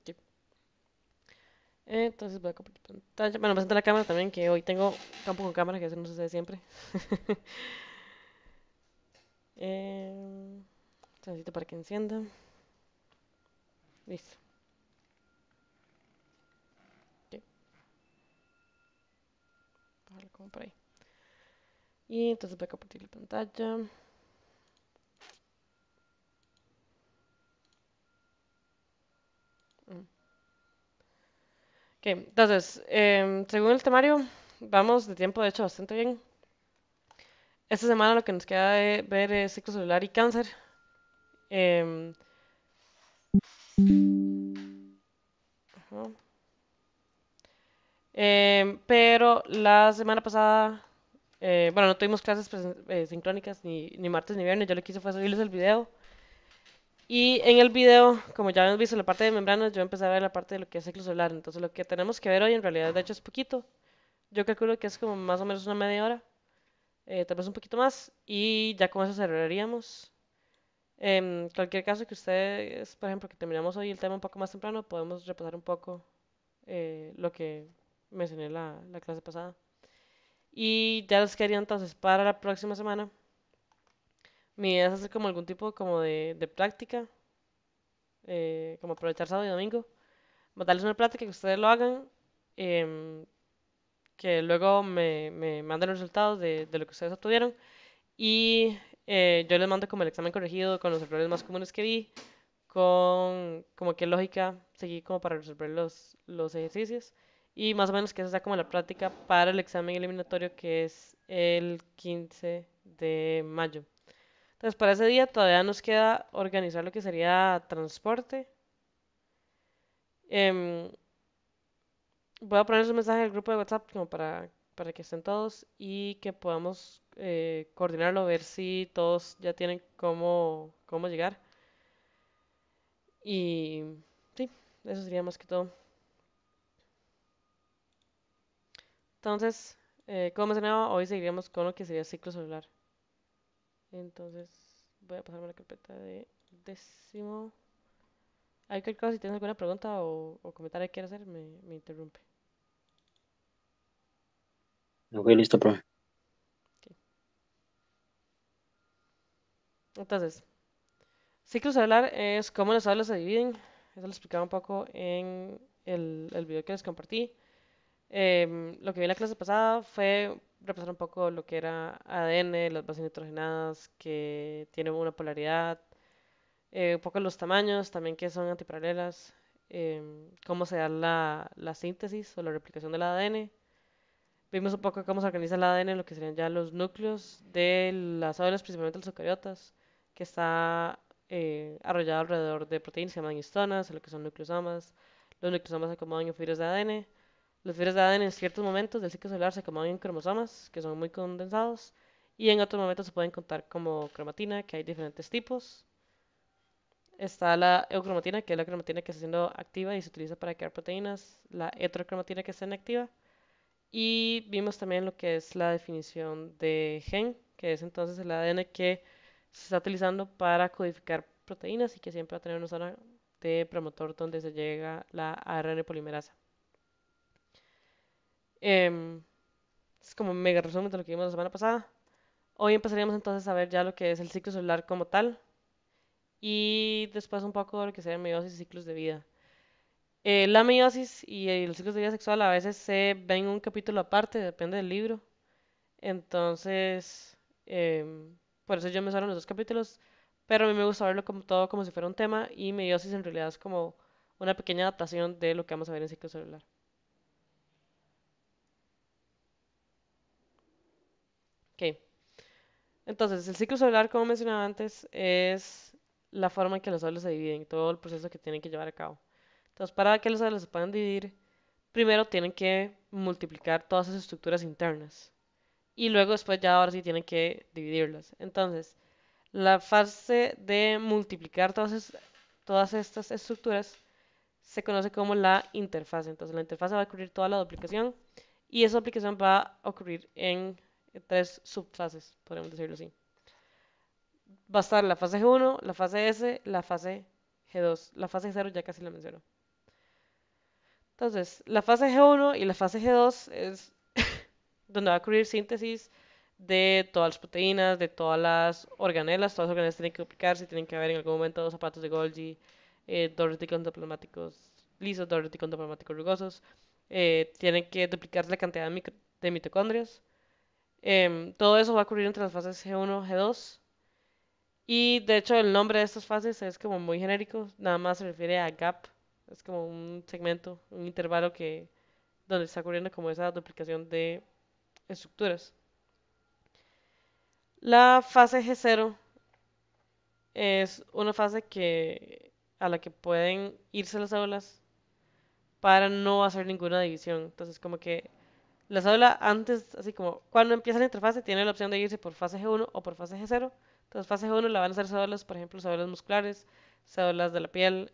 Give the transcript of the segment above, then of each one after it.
Sí. Entonces voy a compartir pantalla. Bueno, presento la cámara también, que hoy tengo campo con cámara, que eso no sucede siempre. Eh, necesito para que encienda. Listo. Ok, bajarlo como por ahí. Y entonces voy a compartir la pantalla. Mm. Ok, entonces, según el temario, vamos de tiempo de hecho bastante bien. Esta semana lo que nos queda de ver es ciclo celular y cáncer. Em, ajá. Pero la semana pasada, bueno, no tuvimos clases sincrónicas ni martes ni viernes. Yo lo que hice fue subirles el video. Y en el video, como ya hemos visto la parte de membranas, yo empecé a ver la parte de lo que es ciclo solar. Entonces lo que tenemos que ver hoy en realidad de hecho es poquito. Yo calculo que es como más o menos una media hora, tal vez un poquito más. Y ya con eso cerraríamos. En cualquier caso que ustedes, por ejemplo, que terminamos hoy el tema un poco más temprano, podemos repasar un poco lo que mencioné la clase pasada. Y ya les quedaría entonces para la próxima semana. Mi idea es hacer como algún tipo como de práctica, como aprovechar sábado y domingo, darles una práctica que ustedes lo hagan, em, que luego me manden los resultados de lo que ustedes obtuvieron y yo les mando como el examen corregido con los errores más comunes que vi, con como qué lógica seguí como para resolver los ejercicios y más o menos que esa sea como la práctica para el examen eliminatorio que es el 15 de mayo. Entonces, para ese día todavía nos queda organizar lo que sería transporte. Em, voy a poner un mensaje al grupo de WhatsApp como para que estén todos y que podamos coordinarlo, ver si todos ya tienen cómo llegar. Y sí, eso sería más que todo. Entonces, como mencionaba, hoy seguiríamos con lo que sería ciclo celular. Entonces, voy a pasarme la carpeta de décimo. Hay cualquier cosa, si tienes alguna pregunta o comentario que quieras hacer, me interrumpe. Ok, listo, profe. Ok. Entonces, ciclo celular es cómo las células se dividen. Eso lo explicaba un poco en el video que les compartí. Lo que vi en la clase pasada fue repasar un poco lo que era ADN, las bases nitrogenadas, que tienen una polaridad, un poco los tamaños, también que son antiparalelas, cómo se da la síntesis o la replicación del ADN. Vimos un poco cómo se organiza el ADN en lo que serían ya los núcleos de las células, principalmente los eucariotas, que está arrollado alrededor de proteínas que se llaman histonas, lo que son nucleosomas. Los nucleosomas se acomodan en fibras de ADN. Los fibras de ADN en ciertos momentos del ciclo celular se acomodan en cromosomas, que son muy condensados, y en otros momentos se pueden contar como cromatina, que hay diferentes tipos. Está la eucromatina, que es la cromatina que está siendo activa y se utiliza para crear proteínas, la heterocromatina que está inactiva, y vimos también lo que es la definición de gen, que es entonces el ADN que se está utilizando para codificar proteínas y que siempre va a tener una zona de promotor donde se llega la ARN polimerasa. Em, es como un mega resumen de lo que vimos la semana pasada. Hoy empezaríamos entonces a ver ya lo que es el ciclo celular como tal y después un poco de lo que sería meiosis y ciclos de vida. La meiosis y los ciclos de vida sexual a veces se ven en un capítulo aparte, depende del libro. Entonces, por eso yo me solo los dos capítulos, pero a mí me gusta verlo como todo como si fuera un tema y meiosis en realidad es como una pequeña adaptación de lo que vamos a ver en ciclo celular. Ok, entonces el ciclo celular, como mencionaba antes, es la forma en que las células se dividen y todo el proceso que tienen que llevar a cabo. Entonces, para que las células se puedan dividir, primero tienen que multiplicar todas esas estructuras internas y luego después ya ahora sí tienen que dividirlas. Entonces, la fase de multiplicar todas estas estructuras se conoce como la interfase. Entonces, la interfase va a ocurrir toda la duplicación y esa duplicación va a ocurrir en tres subfases, podemos decirlo así. Va a estar la fase G1, la fase S, la fase G2. La fase 0 ya casi la menciono. Entonces, la fase G1 y la fase G2 es donde va a ocurrir síntesis de todas las proteínas, de todas las organelas. Todas las organelas tienen que duplicarse, tienen que haber en algún momento dos zapatos de Golgi, dos retículos endoplasmáticos lisos, dos retículos endoplasmáticos rugosos. Tienen que duplicarse la cantidad de mitocondrias. Todo eso va a ocurrir entre las fases G1 y G2. Y de hecho el nombre de estas fases es como muy genérico, nada más se refiere a gap. Es como un segmento, un intervalo donde está ocurriendo como esa duplicación de estructuras. La fase G0 es una fase a la que pueden irse las células para no hacer ninguna división. Entonces, como que la célula antes, así como cuando empieza la interfase, tiene la opción de irse por fase G1 o por fase G0. Entonces, fase G1 la van a hacer células, por ejemplo, células musculares, células de la piel,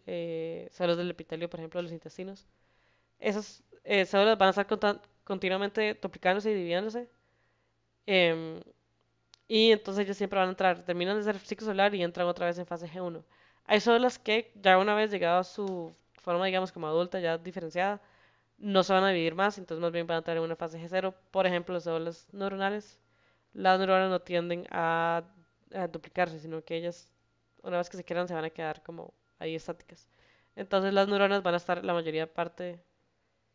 células del epitelio, por ejemplo, de los intestinos. Esas células van a estar continuamente duplicándose y dividiéndose. em, Y entonces ellos siempre van a entrar, terminan de hacer ciclo solar y entran otra vez en fase G1. Hay células que ya una vez llegado a su forma, digamos, como adulta, ya diferenciada, no se van a dividir más, entonces más bien van a entrar en una fase G0. Por ejemplo, las células neuronales. Las neuronas no tienden a duplicarse, sino que ellas, una vez que se quieran, se van a quedar como ahí estáticas. Entonces las neuronas van a estar la mayoría parte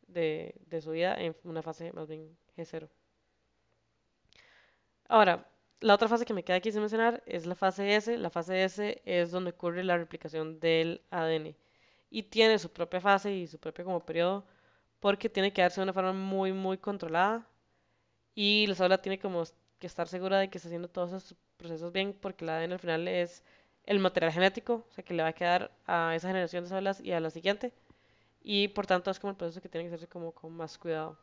de su vida en una fase más bien G0. Ahora, la otra fase que me queda aquí sin mencionar es la fase S. La fase S es donde ocurre la replicación del ADN y tiene su propia fase y su propio como periodo porque tiene que darse de una forma muy muy controlada y la célula tiene como que estar segura de que está haciendo todos esos procesos bien porque el ADN al final es el material genético, o sea que le va a quedar a esa generación de células y a la siguiente y por tanto es como el proceso que tiene que hacerse como con más cuidado.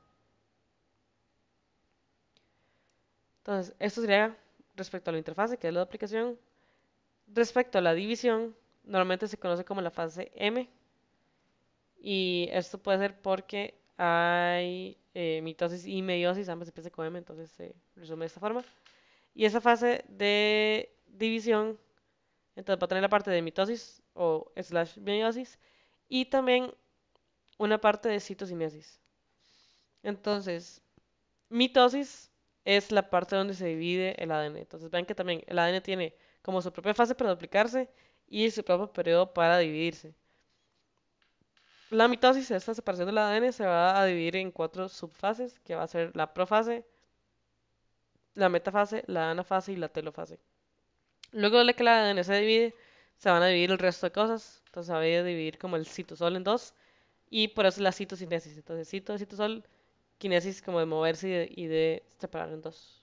Entonces, esto sería respecto a la interfase, que es la duplicación. Respecto a la división, normalmente se conoce como la fase M y esto puede ser porque hay mitosis y meiosis, ambas empiezan con M, entonces se resume de esta forma. Y esa fase de división, entonces va a tener la parte de mitosis o slash meiosis y también una parte de citosimiasis. Entonces, mitosis es la parte donde se divide el ADN. Entonces, vean que también el ADN tiene como su propia fase para duplicarse y su propio periodo para dividirse. La mitosis, esta separación del ADN, se va a dividir en cuatro subfases, que va a ser la profase, la metafase, la anafase y la telofase. Luego de que el ADN se divide, se van a dividir el resto de cosas. Entonces se va a dividir como el citosol en dos. Y por eso la citocinesis. Entonces citosol, kinesis como de moverse y de separar en dos.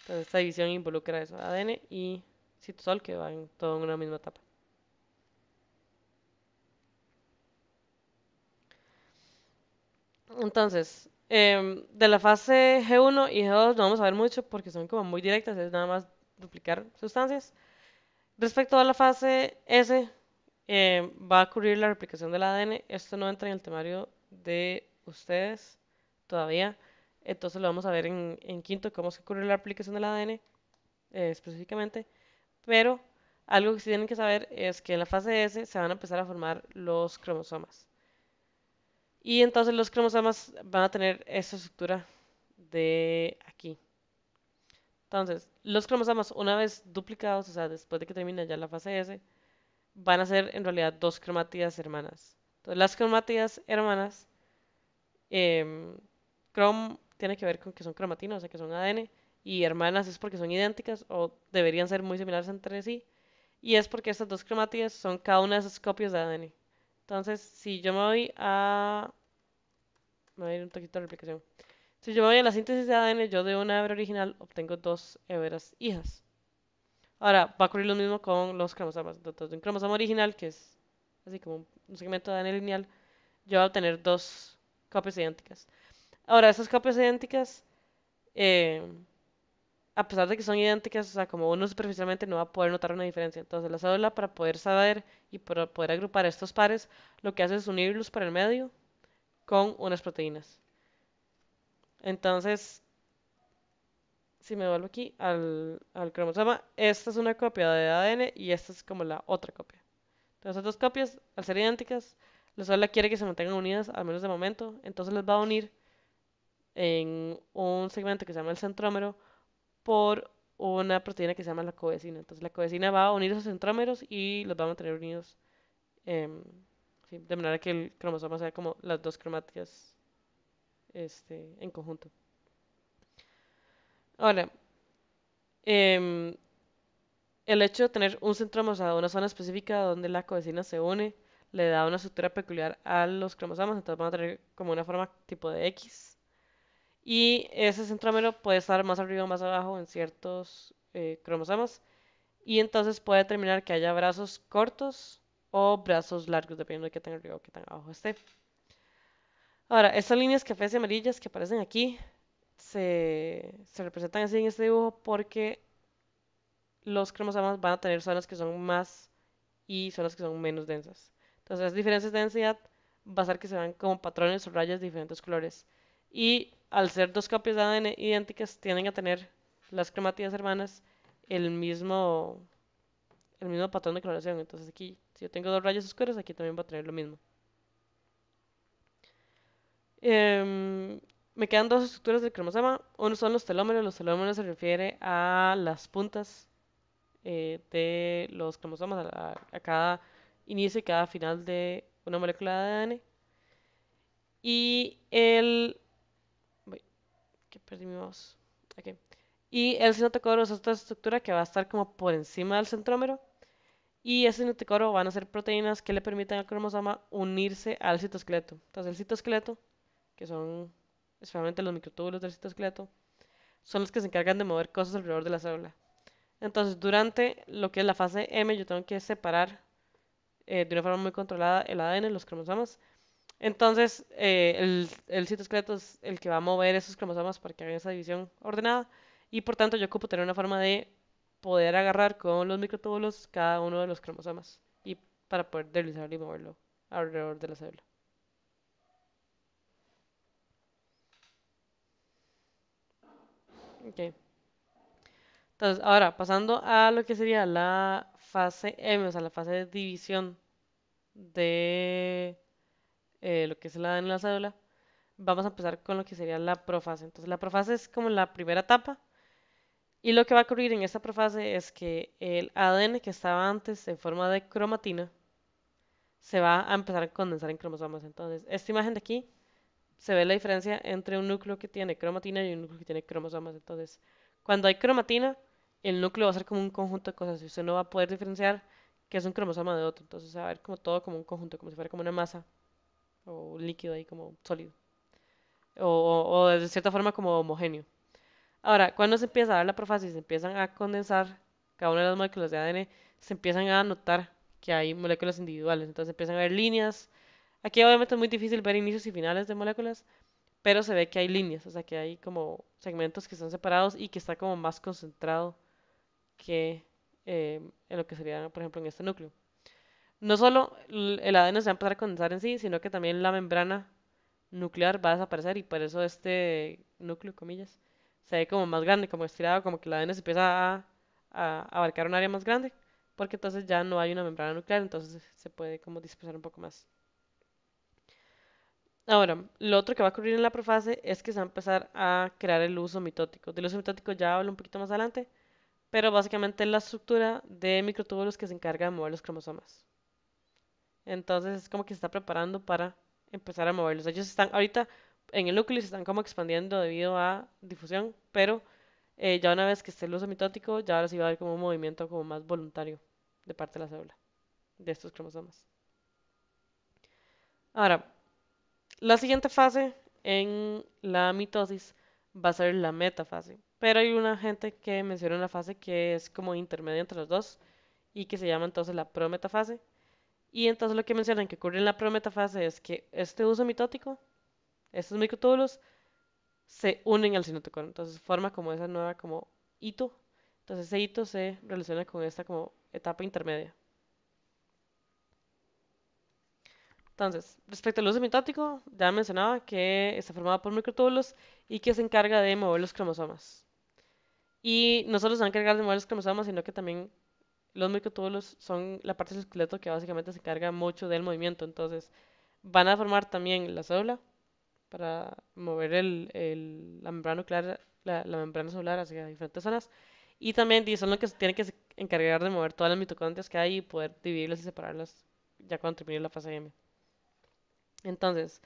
Entonces esta división involucra eso, ADN y citosol que van todo en una misma etapa. Entonces, de la fase G1 y G2 no vamos a ver mucho porque son como muy directas, es nada más duplicar sustancias. Respecto a la fase S, va a ocurrir la replicación del ADN. Esto no entra en el temario de ustedes todavía. Entonces lo vamos a ver en quinto, cómo se ocurre la replicación del ADN específicamente. Pero algo que sí tienen que saber es que en la fase S se van a empezar a formar los cromosomas. Y entonces los cromosomas van a tener esta estructura de aquí. Entonces, los cromosomas, una vez duplicados, o sea, después de que termine ya la fase S, van a ser en realidad dos cromátidas hermanas. Entonces, las cromátidas hermanas, tiene que ver con que son cromatinas, o sea, que son ADN, y hermanas es porque son idénticas o deberían ser muy similares entre sí, y es porque estas dos cromátidas son cada una de esas copias de ADN. Entonces, si yo me voy a ir un poquito a la replicación. Si yo voy a la síntesis de ADN, yo de una hebra original obtengo dos hebras hijas. Ahora, va a ocurrir lo mismo con los cromosomas. Entonces, de un cromosoma original, que es así como un segmento de ADN lineal, yo voy a obtener dos copias idénticas. Ahora, esas copias idénticas, eh, a pesar de que son idénticas, o sea, como uno superficialmente no va a poder notar una diferencia. Entonces, la célula, para poder saber y para poder agrupar estos pares, lo que hace es unirlos por el medio con unas proteínas. Entonces, si me vuelvo aquí al cromosoma, esta es una copia de ADN y esta es como la otra copia. Entonces, las dos copias, al ser idénticas, La célula quiere que se mantengan unidas, al menos de momento, entonces las va a unir en un segmento que se llama el centrómero por una proteína que se llama la coesina. Entonces la coesina va a unir esos centrómeros y los va a mantener unidos, em, sí, de manera que el cromosoma sea como las dos cromáticas en conjunto. Ahora, em, el hecho de tener un centrómero, o sea, una zona específica donde la coesina se une, le da una estructura peculiar a los cromosomas, entonces van a tener como una forma tipo de X. Y ese centrómero puede estar más arriba o más abajo en ciertos cromosomas. Y entonces puede determinar que haya brazos cortos o brazos largos, dependiendo de qué tan arriba o qué tan abajo esté. Ahora, estas líneas cafés y amarillas que aparecen aquí se representan así en este dibujo porque los cromosomas van a tener zonas que son más y zonas que son menos densas. Entonces, las diferencias de densidad va a ser que se vean como patrones o rayas de diferentes colores. Y al ser dos copias de ADN idénticas, tienden a tener las cromátidas hermanas el mismo, el mismo patrón de coloración. Entonces aquí, si yo tengo dos rayas oscuras, aquí también va a tener lo mismo. Em, Me quedan dos estructuras del cromosoma. Uno son los telómeros. Los telómeros se refiere a las puntas de los cromosomas, a cada inicio y cada final de una molécula de ADN. Y el... uy, que perdí mi mouse. Ok. Y el cinetocoro es otra estructura que va a estar como por encima del centrómero. Y ese cinetocoro van a ser proteínas que le permiten al cromosoma unirse al citoesqueleto. Entonces el citoesqueleto, que son especialmente los microtúbulos del citoesqueleto, son los que se encargan de mover cosas alrededor de la célula. Entonces durante lo que es la fase M yo tengo que separar de una forma muy controlada el ADN, los cromosomas. Entonces, el citoesqueleto es el que va a mover esos cromosomas para que hagan esa división ordenada y por tanto yo ocupo tener una forma de poder agarrar con los microtúbulos cada uno de los cromosomas y para poder deslizarlo y moverlo alrededor de la célula. Okay. Entonces, ahora pasando a lo que sería la fase M, o sea, la fase de división de lo que es el ADN en la célula, vamos a empezar con lo que sería la profase. Entonces, la profase es como la primera etapa. Y lo que va a ocurrir en esta profase es que el ADN que estaba antes en forma de cromatina se va a empezar a condensar en cromosomas. Entonces, esta imagen de aquí se ve la diferencia entre un núcleo que tiene cromatina y un núcleo que tiene cromosomas. Entonces, cuando hay cromatina, el núcleo va a ser como un conjunto de cosas y usted no va a poder diferenciar qué es un cromosoma de otro. Entonces, se va a ver como todo como un conjunto, como si fuera como una masa o un líquido ahí como sólido. O de cierta forma como homogéneo. Ahora, cuando se empieza a dar la profase y se empiezan a condensar cada una de las moléculas de ADN, se empiezan a notar que hay moléculas individuales. Entonces empiezan a ver líneas. Aquí obviamente es muy difícil ver inicios y finales de moléculas, pero se ve que hay líneas, o sea que hay como segmentos que están separados y que está como más concentrado que en lo que sería, por ejemplo, en este núcleo. No solo el ADN se va a empezar a condensar en sí, sino que también la membrana nuclear va a desaparecer y por eso este núcleo, comillas, se ve como más grande, como estirado, como que el ADN se empieza a abarcar un área más grande, porque entonces ya no hay una membrana nuclear, entonces se puede como dispersar un poco más. Ahora, lo otro que va a ocurrir en la profase es que se va a empezar a crear el uso mitótico. Del uso mitótico ya hablo un poquito más adelante, pero básicamente es la estructura de microtúbulos que se encarga de mover los cromosomas. Entonces es como que se está preparando para empezar a moverlos. Ellos están ahorita en el núcleo y se están como expandiendo debido a difusión, pero ya una vez que esté el uso mitótico, ya ahora sí va a haber como un movimiento como más voluntario de parte de la célula, de estos cromosomas. Ahora, la siguiente fase en la mitosis va a ser la metafase, pero hay una gente que menciona una fase que es como intermedia entre los dos y que se llama entonces la prometafase. Y entonces lo que mencionan que ocurre en la prometafase es que este uso mitótico, estos microtúbulos, se unen al cinetocoro. Entonces forma como esa nueva como hito. Entonces ese hito se relaciona con esta como etapa intermedia. Entonces, respecto al uso mitótico, ya mencionaba que está formado por microtúbulos y que se encarga de mover los cromosomas. Y no solo se va a encargar de mover los cromosomas, sino que también los microtúbulos son la parte del esqueleto que básicamente se encarga mucho del movimiento. Entonces, van a formar también la célula para mover la membrana nuclear, la membrana celular hacia diferentes zonas. Y también son los que se tienen que encargar de mover todas las mitocondrias que hay y poder dividirlas y separarlas ya cuando termine la fase M. Entonces,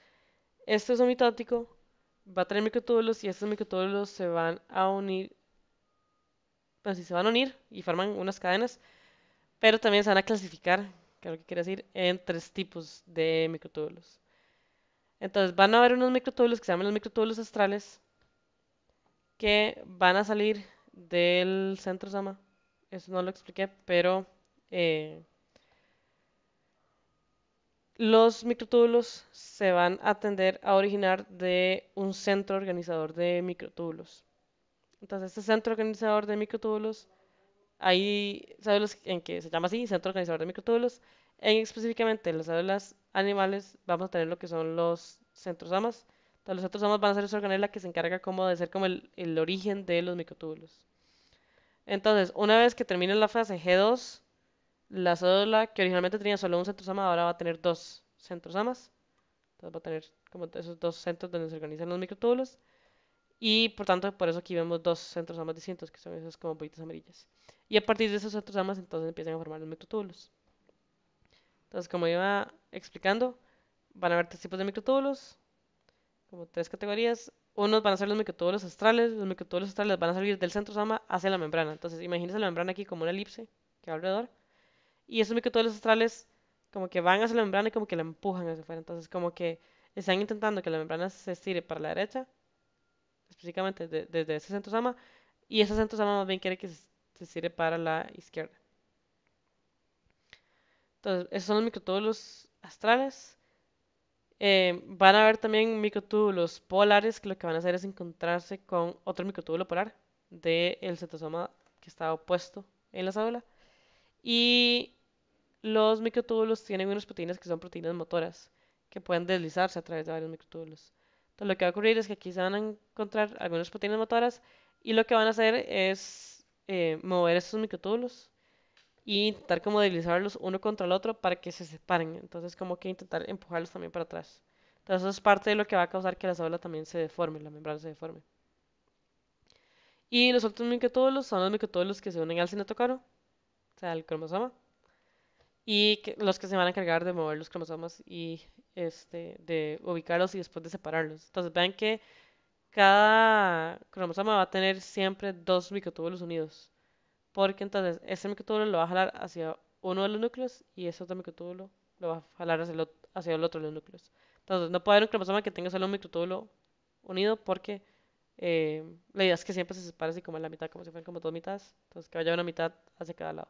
esto es un mitótico, va a tener microtúbulos y estos microtúbulos se van a unir, pues sí, se van a unir y forman unas cadenas, pero también se van a clasificar, que es lo que quiere decir, en tres tipos de microtúbulos. Entonces, van a haber unos microtúbulos que se llaman los microtúbulos astrales, que van a salir del centrosoma. Eso no lo expliqué, pero eh, los microtúbulos se van a tender a originar de un centro organizador de microtúbulos. Entonces, este centro organizador de microtúbulos, hay células en que se llama así, centro organizador de microtúbulos. Específicamente en las células animales vamos a tener lo que son los centrosomas. Entonces, los centrosomas van a ser esa organela que se encarga como de ser como el origen de los microtúbulos. Entonces, una vez que termine la fase G2, la célula que originalmente tenía solo un centrosoma ahora va a tener dos centrosomas. Entonces va a tener como esos dos centros donde se organizan los microtúbulos. Y por tanto, por eso aquí vemos dos centrosomas distintos, que son esas como bolitas amarillas. Y a partir de esos centrosomas, entonces empiezan a formar los microtúbulos. Entonces, como iba explicando, van a haber tres tipos de microtúbulos, como tres categorías. Unos van a ser los microtúbulos astrales. Los microtúbulos astrales van a salir del centrosoma hacia la membrana. Entonces, imagínense la membrana aquí como una elipse que va alrededor. Y esos microtúbulos astrales como que van hacia la membrana y como que la empujan hacia afuera. Entonces, como que están intentando que la membrana se estire para la derecha, específicamente desde ese centrosoma, y ese centrosoma más bien quiere que se estire para la izquierda. Entonces, esos son los microtúbulos astrales. Van a haber también microtúbulos polares que lo que van a hacer es encontrarse con otro microtúbulo polar del centrosoma que está opuesto en la célula. Y los microtúbulos tienen unas proteínas que son proteínas motoras, que pueden deslizarse a través de varios microtúbulos. Entonces lo que va a ocurrir es que aquí se van a encontrar algunas proteínas motoras y lo que van a hacer es mover estos microtúbulos y intentar como deslizarlos uno contra el otro para que se separen. Entonces como que intentar empujarlos también para atrás. Entonces eso es parte de lo que va a causar que la célula también se deforme, la membrana se deforme. Y los otros microtúbulos son los microtúbulos que se unen al cinetocoro, o sea, al cromosoma, y los que se van a encargar de mover los cromosomas y de ubicarlos y después de separarlos. Entonces vean que cada cromosoma va a tener siempre dos microtúbulos unidos, porque entonces ese microtúbulo lo va a jalar hacia uno de los núcleos y ese otro microtúbulo lo va a jalar hacia el otro de los núcleos. Entonces no puede haber un cromosoma que tenga solo un microtúbulo unido porque la idea es que siempre se separe así como en la mitad, como si fueran como dos mitades. Entonces que vaya una mitad hacia cada lado.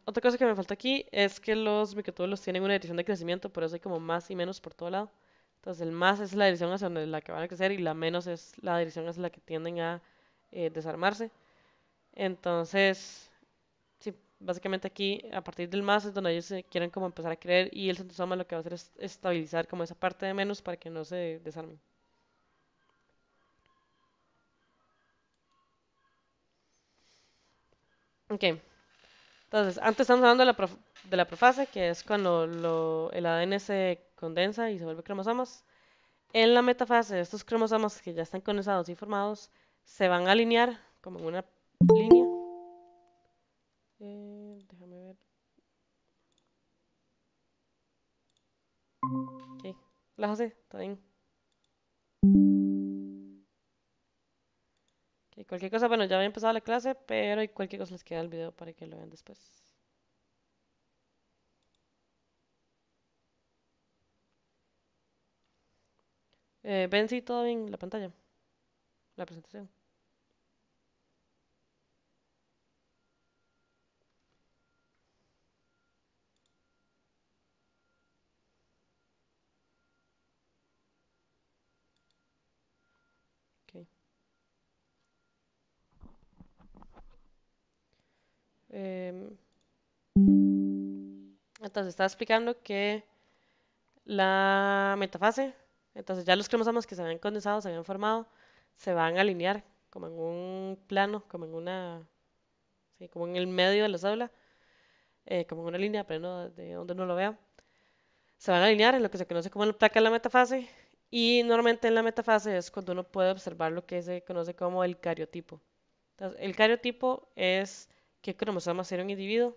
Otra cosa que me falta aquí es que los microtúbulos tienen una dirección de crecimiento, por eso hay como más y menos por todo lado. Entonces el más es la dirección hacia donde la que van a crecer y la menos es la dirección hacia la que tienden a desarmarse. Entonces, sí, básicamente aquí a partir del más es donde ellos se quieren como empezar a creer y el centrosoma lo que va a hacer es estabilizar como esa parte de menos para que no se desarmen. Ok, entonces antes estamos hablando de la profase, que es cuando el ADN se condensa y se vuelve cromosomas. En la metafase, estos cromosomas que ya están condensados y formados se van a alinear como en una línea. Déjame ver. Ok, la José, está bien. Ok, cualquier cosa, bueno, ya había empezado la clase, pero cualquier cosa les queda el video para que lo vean después. Ven, sí, todo bien la pantalla, la presentación. Ok. Em, entonces, estaba explicando que la metafase, entonces ya los cromosomas que se habían condensado, se habían formado, se van a alinear como en un plano, como en una, sí, como en el medio de la célula. como en una línea, pero de donde uno lo vea. Se van a alinear en lo que se conoce como la placa de la metafase. Y normalmente en la metafase es cuando uno puede observar lo que se conoce como el cariotipo. Entonces, el cariotipo es qué cromosomas tiene un individuo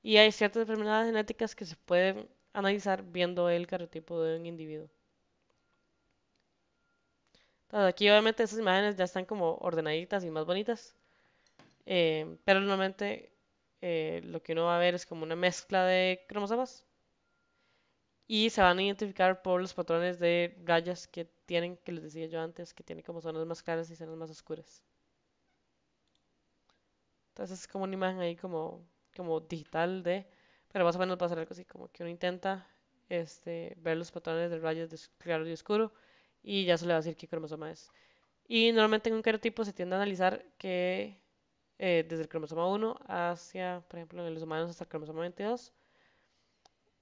y hay ciertas enfermedades genéticas que se pueden analizar viendo el cariotipo de un individuo. Entonces, aquí obviamente esas imágenes ya están como ordenaditas y más bonitas, pero normalmente lo que uno va a ver es como una mezcla de cromosomas y se van a identificar por los patrones de rayas que tienen, que les decía yo antes, que tienen como zonas más claras y zonas más oscuras. Entonces es como una imagen ahí como digital de, pero más o menos va a ser algo así, como que uno intenta ver los patrones de rayas de claro y oscuro y ya se le va a decir qué cromosoma es. Y normalmente en un cariotipo se tiende a analizar que desde el cromosoma 1 hacia, por ejemplo, en los humanos hasta el cromosoma 22,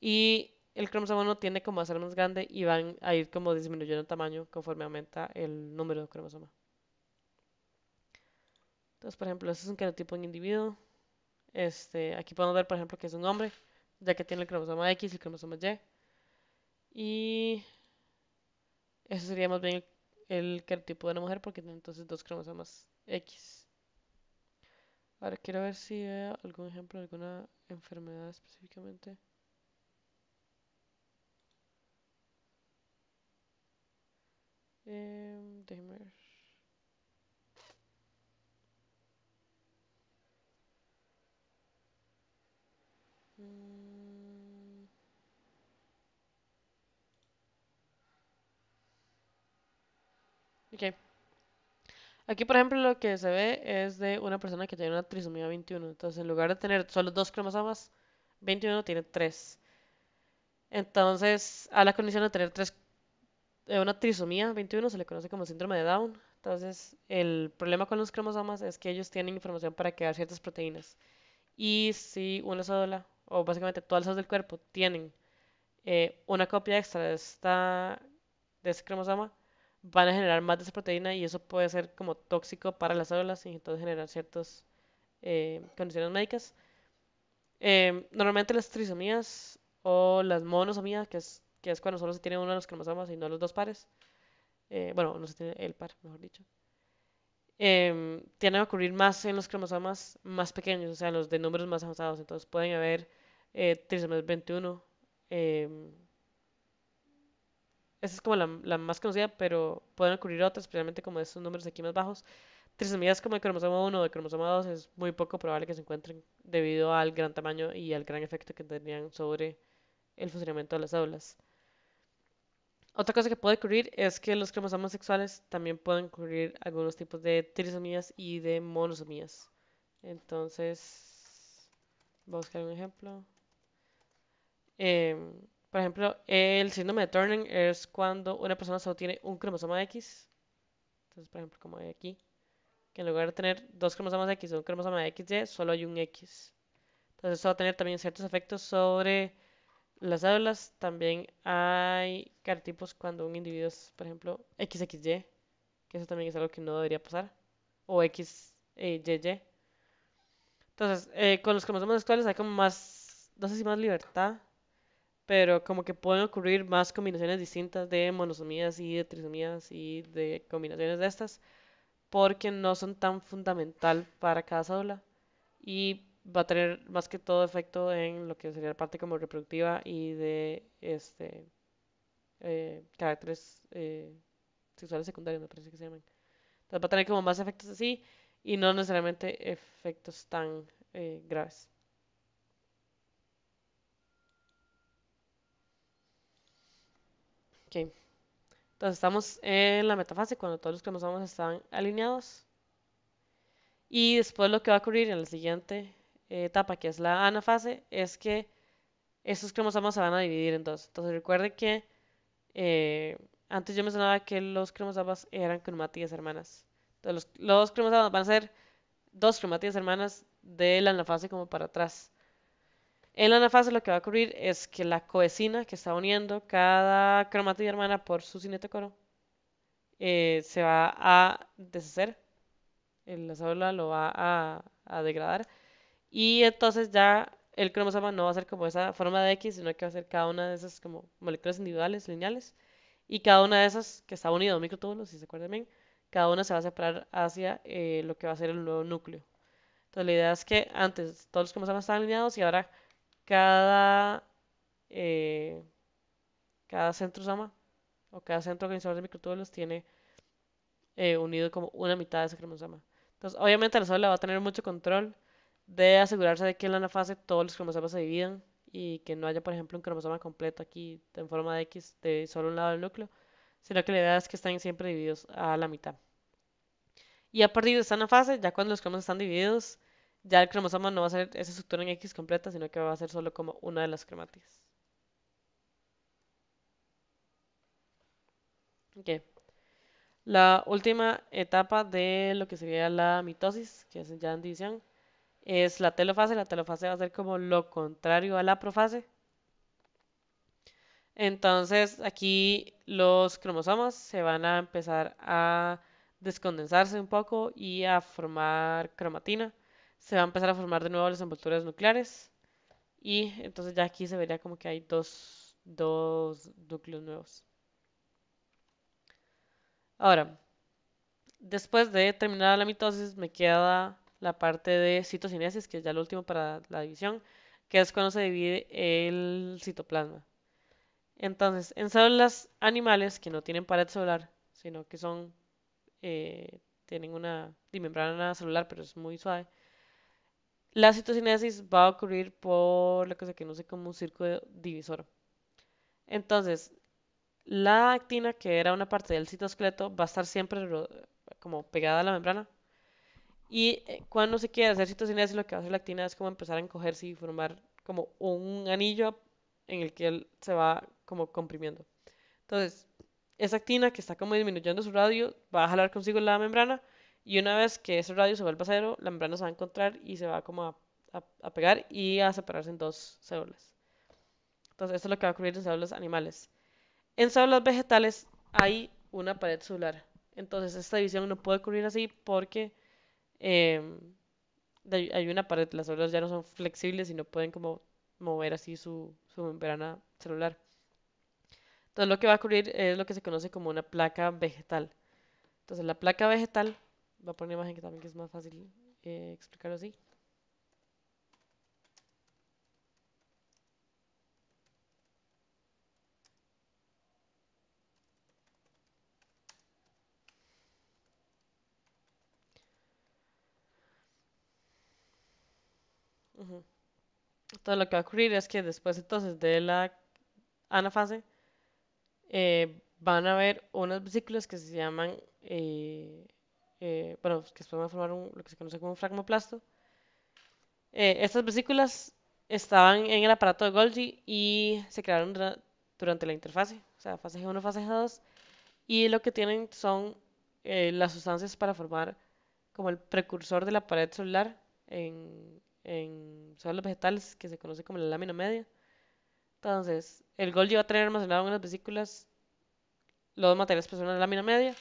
y el cromosoma 1 tiende como a ser más grande y van a ir como disminuyendo en tamaño conforme aumenta el número de cromosoma. Entonces, por ejemplo, este es un cariotipo en individuo. Aquí podemos ver, por ejemplo, que es un hombre, ya que tiene el cromosoma X y el cromosoma Y. Y ese sería más bien el cariotipo de una mujer porque tiene entonces dos cromosomas X. Ahora quiero ver si veo algún ejemplo de alguna enfermedad específicamente. Déjeme ver. Mm, ok. Aquí, por ejemplo, lo que se ve es de una persona que tiene una trisomía 21. Entonces, en lugar de tener solo dos cromosomas 21, tiene tres. Entonces, a la condición de tener una trisomía 21 se le conoce como síndrome de Down. Entonces, el problema con los cromosomas es que ellos tienen información para crear ciertas proteínas. Y si una célula, o básicamente todas las células del cuerpo, tienen una copia extra de ese cromosoma, van a generar más de esa proteína y eso puede ser como tóxico para las células y entonces generar ciertas condiciones médicas. Normalmente las trisomías o las monosomías, que es cuando solo se tiene uno de los cromosomas y no los dos pares, bueno, no se tiene el par, mejor dicho, tienden a ocurrir más en los cromosomas más pequeños, o sea, en los de números más avanzados. Entonces pueden haber trisomías 21. em, Esa es como la más conocida, pero pueden ocurrir otras, especialmente como estos números aquí más bajos. Trisomías como el cromosoma 1 o el cromosoma 2 es muy poco probable que se encuentren debido al gran tamaño y al gran efecto que tendrían sobre el funcionamiento de las células. Otra cosa que puede ocurrir es que los cromosomas sexuales también pueden ocurrir algunos tipos de trisomías y de monosomías. Entonces, voy a buscar un ejemplo. Em, por ejemplo, el síndrome de Turner es cuando una persona solo tiene un cromosoma X. Entonces, por ejemplo, como hay aquí, que en lugar de tener dos cromosomas X o un cromosoma XY, solo hay un X. Entonces, eso va a tener también ciertos efectos sobre las células. También hay cartipos cuando un individuo es, por ejemplo, XXY, que eso también es algo que no debería pasar, o XYY. Entonces, con los cromosomas sexuales hay como más, no sé si más libertad, pero como que pueden ocurrir más combinaciones distintas de monosomías y de trisomías y de combinaciones de estas, porque no son tan fundamental para cada célula y va a tener más que todo efecto en lo que sería la parte como reproductiva y de caracteres sexuales secundarios, me parece que se llaman. Entonces va a tener como más efectos así y no necesariamente efectos tan graves. Ok, entonces estamos en la metafase cuando todos los cromosomas están alineados y después lo que va a ocurrir en la siguiente etapa, que es la anafase, es que estos cromosomas se van a dividir en dos. Entonces recuerde que eh, antes yo mencionaba que los cromosomas eran cromátidas hermanas. Entonces los cromosomas van a ser dos cromátidas hermanas de la anafase como para atrás. En la anafase lo que va a ocurrir es que la coesina que está uniendo cada cromátida hermana por su cinetocoro se va a deshacer, la célula lo va a degradar Y entonces ya el cromosoma no va a ser como esa forma de X, sino que va a ser cada una de esas como moléculas individuales, lineales. Y cada una de esas que está unido a un microtúbulo, si se acuerdan bien, cada una se va a separar hacia lo que va a ser el nuevo núcleo. Entonces la idea es que antes todos los cromosomas estaban alineados y ahora cada, eh, cada centrosoma o cada centro organizador de microtúbulos tiene unido como una mitad de ese cromosoma. Entonces, obviamente la célula va a tener mucho control de asegurarse de que en la anafase todos los cromosomas se dividan y que no haya, por ejemplo, un cromosoma completo aquí en forma de X de solo un lado del núcleo, sino que la idea es que estén siempre divididos a la mitad. Y a partir de esta anafase, ya cuando los cromosomas están divididos, ya el cromosoma no va a ser esa estructura en X completa, sino que va a ser solo como una de las cromátides. Ok. La última etapa de lo que sería la mitosis, que es ya en división, es la telofase. La telofase va a ser como lo contrario a la profase. Entonces aquí los cromosomas se van a empezar a descondensarse un poco y a formar cromatina. Se va a empezar a formar de nuevo las envolturas nucleares y entonces ya aquí se vería como que hay dos núcleos nuevos. Ahora, después de terminar la mitosis me queda la parte de citocinesis, que es ya lo último para la división, que es cuando se divide el citoplasma. Entonces, en células animales que no tienen pared celular, sino que tienen una membrana celular, pero es muy suave, la citocinesis va a ocurrir por lo que se conoce como un círculo divisor. Entonces, la actina, que era una parte del citoesqueleto, va a estar siempre como pegada a la membrana. Y cuando se quiere hacer citocinesis, lo que hace la actina es como empezar a encogerse y formar como un anillo en el que él se va como comprimiendo. Entonces, esa actina que está como disminuyendo su radio va a jalar consigo la membrana y una vez que ese radio se vuelva a cero, la membrana se va a encontrar y se va como a pegar y a separarse en dos células. Entonces, esto es lo que va a ocurrir en células animales. En células vegetales hay una pared celular. Entonces, esta división no puede ocurrir así porque em, hay una pared, las células ya no son flexibles y no pueden como mover así su membrana celular. Entonces lo que va a ocurrir es lo que se conoce como una placa vegetal. Entonces la placa vegetal, voy a poner una imagen que también que es más fácil explicarlo así. Ujú. Entonces lo que va a ocurrir es que después entonces de la anafase van a haber unas vesículas que se llaman, bueno, que después van a formar lo que se conoce como un fragmoplasto. Estas vesículas estaban en el aparato de Golgi y se crearon durante la interfase, o sea, fase G1, fase G2, y lo que tienen son las sustancias para formar como el precursor de la pared celular en células vegetales que se conoce como la lámina media. Entonces, el Golgi va a tener almacenado en las vesículas los materiales que son en la lámina media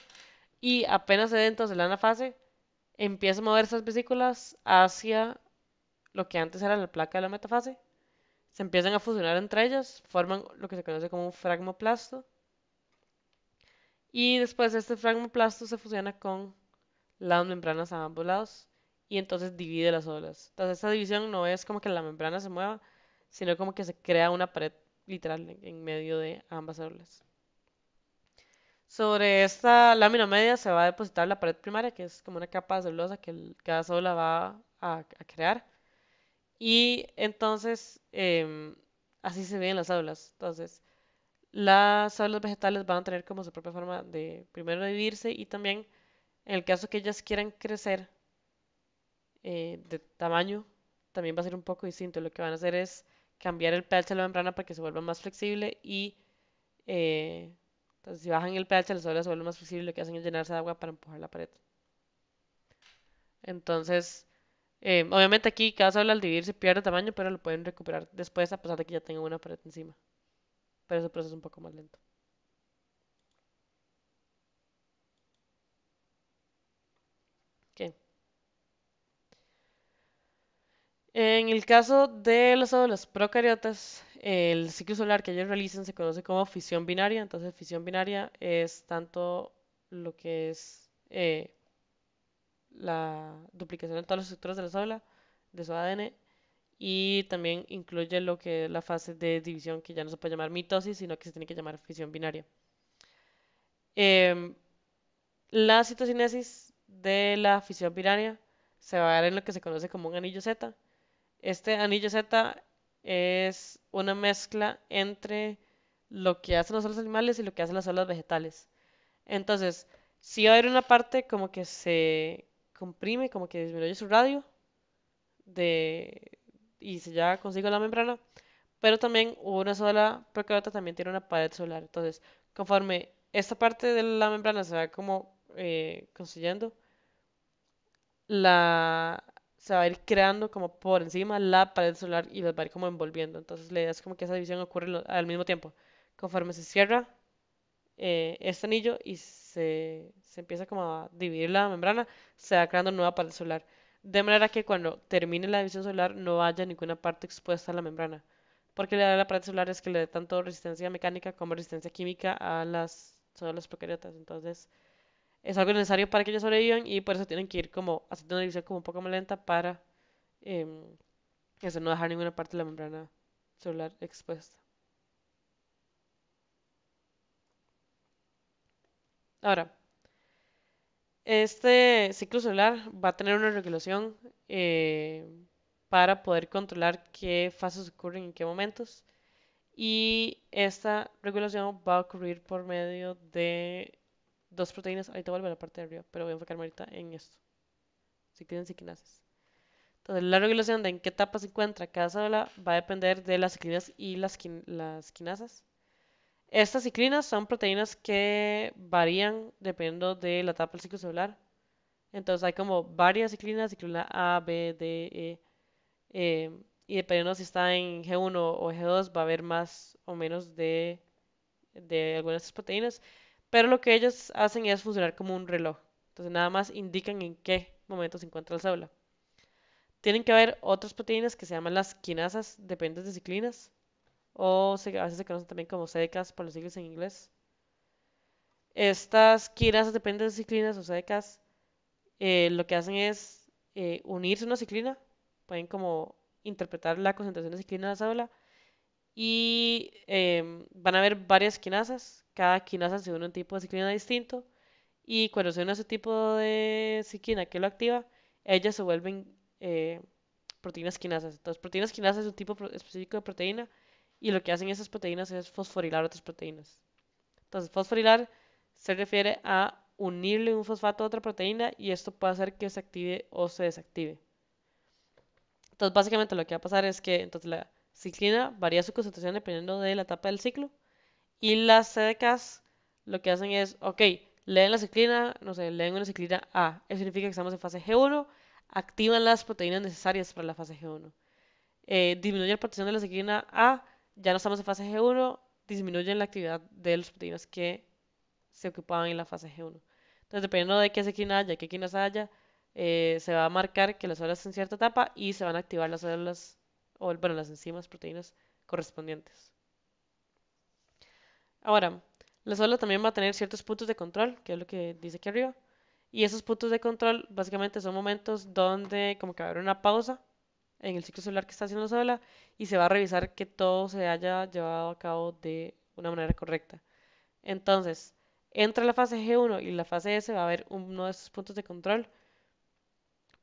y apenas se dé entonces la anafase, empieza a mover esas vesículas hacia lo que antes era la placa de la metafase. Se empiezan a fusionar entre ellas, forman lo que se conoce como un fragmoplasto y después este fragmoplasto se fusiona con las membranas a ambos lados y entonces divide las células. Entonces esta división no es como que la membrana se mueva, sino como que se crea una pared literal en medio de ambas células. Sobre esta lámina media se va a depositar la pared primaria, que es como una capa de celulosa que cada célula va a crear. Y entonces así se ven las células. Entonces las células vegetales van a tener como su propia forma de primero dividirse y también en el caso que ellas quieran crecer de tamaño también va a ser un poco distinto. Lo que van a hacer es cambiar el pH de la membrana para que se vuelva más flexible y eh, entonces si bajan el pH la célula se vuelve más flexible, lo que hacen es llenarse de agua para empujar la pared. Entonces, obviamente aquí cada célula al dividirse pierde tamaño, pero lo pueden recuperar después a pesar de que ya tengan una pared encima. Pero ese proceso es un poco más lento. Ok. En el caso de las células procariotas, el ciclo celular que ellos realizan se conoce como fisión binaria. Entonces, fisión binaria es tanto lo que es la duplicación de todas las estructuras de la célula, de su ADN, y también incluye lo que es la fase de división, que ya no se puede llamar mitosis, sino que se tiene que llamar fisión binaria. Em, la citocinesis de la fisión binaria se va a dar en lo que se conoce como un anillo Z. Este anillo Z es una mezcla entre lo que hacen las células animales y lo que hacen las células vegetales. Entonces, si va a haber una parte como que se comprime, como que disminuye su radio de, y se ya consigue la membrana, pero también una sola procariota también tiene una pared celular. Entonces, conforme esta parte de la membrana se va como construyendo, la, se va a ir creando como por encima la pared celular y las va a ir como envolviendo. Entonces, la idea es como que esa división ocurre al mismo tiempo. Conforme se cierra este anillo y se empieza como a dividir la membrana, se va creando nueva pared celular. De manera que cuando termine la división celular no haya ninguna parte expuesta a la membrana. Porque la idea de la pared celular es que le dé tanto resistencia mecánica como resistencia química a las células procariotas. Entonces, es algo necesario para que ellos sobrevivan y por eso tienen que ir como haciendo una división como un poco más lenta para em, eso, no dejar ninguna parte de la membrana celular expuesta. Ahora, este ciclo celular va a tener una regulación eh, para poder controlar qué fases ocurren en qué momentos. Y esta regulación va a ocurrir por medio de dos proteínas. Ahorita vuelvo a la parte de arriba, pero voy a enfocarme ahorita en esto. Ciclinas y quinasas. Entonces, la regulación de en qué etapa se encuentra cada célula va a depender de las ciclinas y las quinasas. Estas ciclinas son proteínas que varían dependiendo de la etapa del ciclo celular. Entonces hay como varias ciclinas, ciclina A, B, D, y dependiendo si está en G1 o G2 va a haber más o menos de algunas de estas proteínas, pero lo que ellos hacen es funcionar como un reloj. Entonces nada más indican en qué momento se encuentra la célula. Tienen que haber otras proteínas que se llaman las quinasas dependientes de ciclinas, o a veces se conocen también como CDKs por los siglas en inglés. Estas quinasas dependientes de ciclinas o CDKs lo que hacen es unirse a una ciclina, pueden como interpretar la concentración de ciclina en la célula y van a haber varias quinasas, cada quinasa se une a un tipo de ciclina distinto y cuando se une a ese tipo de ciclina que lo activa, ellas se vuelven eh, proteínas quinasas. Entonces, proteínas quinasas es un tipo específico de proteína y lo que hacen esas proteínas es fosforilar otras proteínas. Entonces, fosforilar se refiere a unirle un fosfato a otra proteína y esto puede hacer que se active o se desactive. Entonces, básicamente lo que va a pasar es que entonces la ciclina varía su concentración dependiendo de la etapa del ciclo y las CDKs lo que hacen es, ok, leen la ciclina, no sé, leen una ciclina A. Eso significa que estamos en fase G1, activan las proteínas necesarias para la fase G1. Disminuye la protección de la ciclina A, ya no estamos en fase G1, disminuyen la actividad de las proteínas que se ocupaban en la fase G1. Entonces, dependiendo de qué ciclina haya, qué quinas haya, se va a marcar que las células están en cierta etapa y se van a activar las células, o bueno, las enzimas, proteínas correspondientes. Ahora, la célula también va a tener ciertos puntos de control, que es lo que dice aquí arriba. Y esos puntos de control básicamente son momentos donde como que va a haber una pausa en el ciclo celular que está haciendo la célula y se va a revisar que todo se haya llevado a cabo de una manera correcta. Entonces, entre la fase G1 y la fase S va a haber uno de esos puntos de control,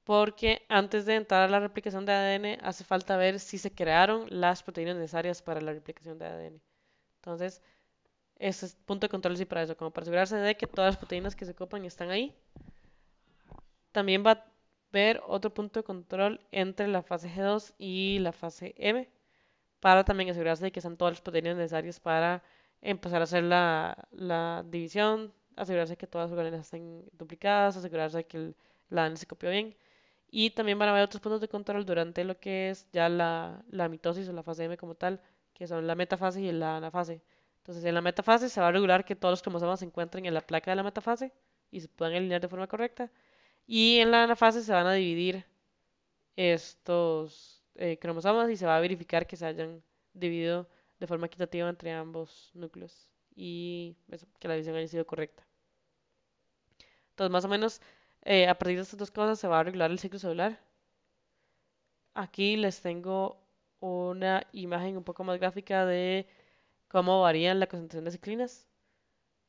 porque antes de entrar a la replicación de ADN hace falta ver si se crearon las proteínas necesarias para la replicación de ADN. Entonces, ese es punto de control sí para eso, como para asegurarse de que todas las proteínas que se ocupan están ahí. También va a haber otro punto de control entre la fase G2 y la fase M, para también asegurarse de que están todas las proteínas necesarias para empezar a hacer la división, asegurarse de que todas las organelas estén duplicadas, asegurarse de que la ADN se copió bien. Y también van a haber otros puntos de control durante lo que es ya la mitosis o la fase M como tal, que son la metafase y la anafase. Entonces, en la metafase se va a regular que todos los cromosomas se encuentren en la placa de la metafase y se puedan alinear de forma correcta. Y en la anafase se van a dividir cromosomas y se va a verificar que se hayan dividido de forma equitativa entre ambos núcleos y eso, que la división haya sido correcta. Entonces, más o menos, a partir de estas dos cosas se va a regular el ciclo celular. Aquí les tengo una imagen un poco más gráfica de cómo varían la concentración de ciclinas.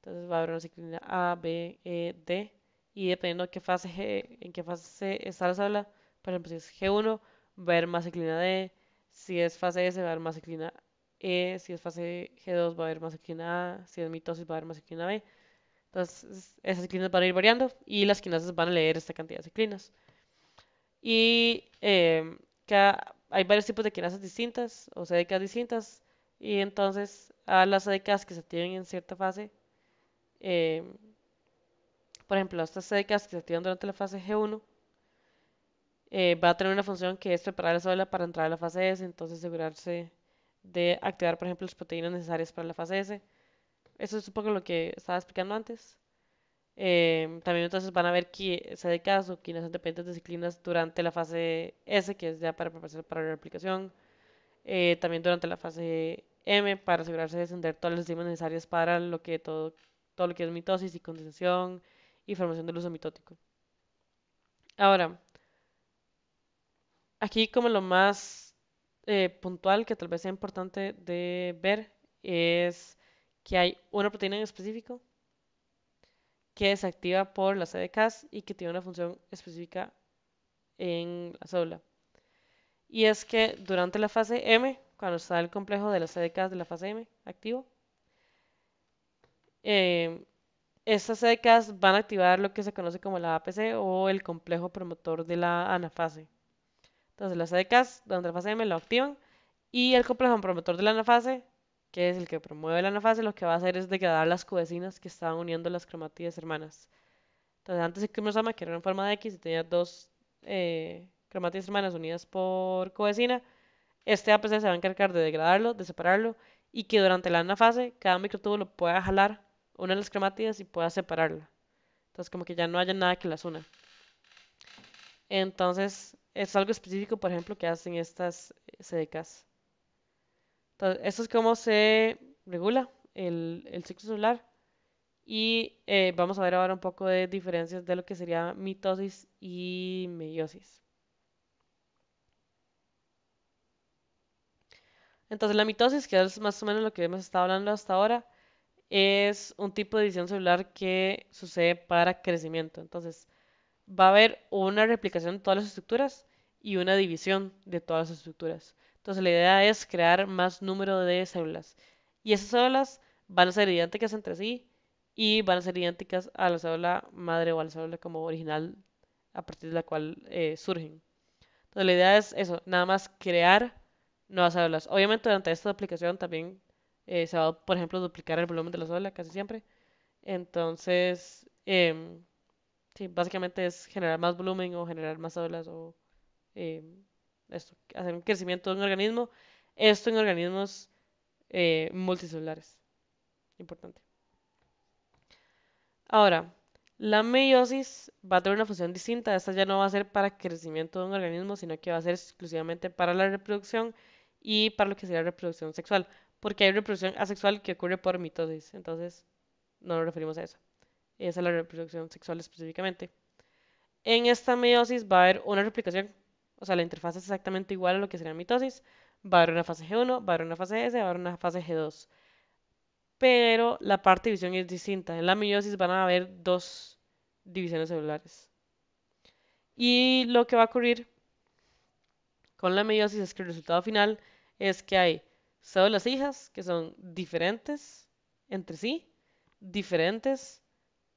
Entonces va a haber una ciclina A, B, E, D. Y dependiendo de qué fase en qué fase está la célula, por ejemplo, si es G1, va a haber más ciclina D. Si es fase S, va a haber más ciclina E. Si es fase G2, va a haber más ciclina A. Si es mitosis, va a haber más ciclina B. Entonces, esas ciclinas van a ir variando y las quinasas van a leer esta cantidad de ciclinas. Y hay varios tipos de quinasas distintas o CDKs distintas. Y entonces, a las CDKs que se activen en cierta fase, eh, por ejemplo, estas CDKs que se activan durante la fase G1, va a tener una función que es preparar la célula para entrar a la fase S, entonces asegurarse de activar, por ejemplo, las proteínas necesarias para la fase S. Eso es un poco lo que estaba explicando antes. También entonces van a ver que CDKs o quinasas dependientes de ciclinas durante la fase S, que es ya para prepararse para la replicación. También durante la fase M, para asegurarse de encender todas las enzimas necesarias para todo lo que es mitosis y condensación y formación del uso mitótico. Ahora, aquí como lo más puntual que tal vez sea importante de ver es que hay una proteína en específico que se activa por las CDKs y que tiene una función específica en la célula. Y es que durante la fase M, cuando está el complejo de las CDKs de la fase M activo, eh, estas CDKs van a activar lo que se conoce como la APC o el complejo promotor de la anafase. Entonces las CDKs durante la fase M lo activan y el complejo promotor de la anafase, que es el que promueve la anafase, lo que va a hacer es degradar las codecinas que estaban uniendo las cromátides hermanas. Entonces antes el cromosoma, que era en forma de X y tenía dos cromátides hermanas unidas por codecina, este APC se va a encargar de degradarlo, de separarlo y que durante la anafase cada microtúbulo pueda jalar una de las cromátidas y pueda separarla. Entonces como que ya no haya nada que las una. Entonces es algo específico, por ejemplo, que hacen estas CDKs. Entonces, esto es cómo se regula el ciclo celular. Y vamos a ver ahora un poco de diferencias de lo que sería mitosis y meiosis. Entonces, la mitosis, que es más o menos lo que hemos estado hablando hasta ahora, es un tipo de división celular que sucede para crecimiento. Entonces, va a haber una replicación de todas las estructuras y una división de todas las estructuras. Entonces, la idea es crear más número de células. Y esas células van a ser idénticas entre sí y van a ser idénticas a la célula madre o a la célula como original a partir de la cual surgen. Entonces, la idea es eso, nada más crear nuevas células. Obviamente, durante esta duplicación también se va a, por ejemplo, duplicar el volumen de la célula casi siempre. Entonces, sí, básicamente es generar más volumen o generar más células o eh, esto, hacer un crecimiento de un organismo. Esto en organismos multicelulares. Importante. Ahora, la meiosis va a tener una función distinta. Esta ya no va a ser para crecimiento de un organismo, sino que va a ser exclusivamente para la reproducción y para lo que sería reproducción sexual. Porque hay reproducción asexual que ocurre por mitosis. Entonces, no nos referimos a eso. Esa es la reproducción sexual específicamente. En esta meiosis va a haber una replicación, o sea, la interfaz es exactamente igual a lo que sería mitosis. Va a haber una fase G1, va a haber una fase S, va a haber una fase G2. Pero la parte de división es distinta. En la meiosis van a haber dos divisiones celulares. Y lo que va a ocurrir con la meiosis es que el resultado final es que hay células hijas que son diferentes entre sí, diferentes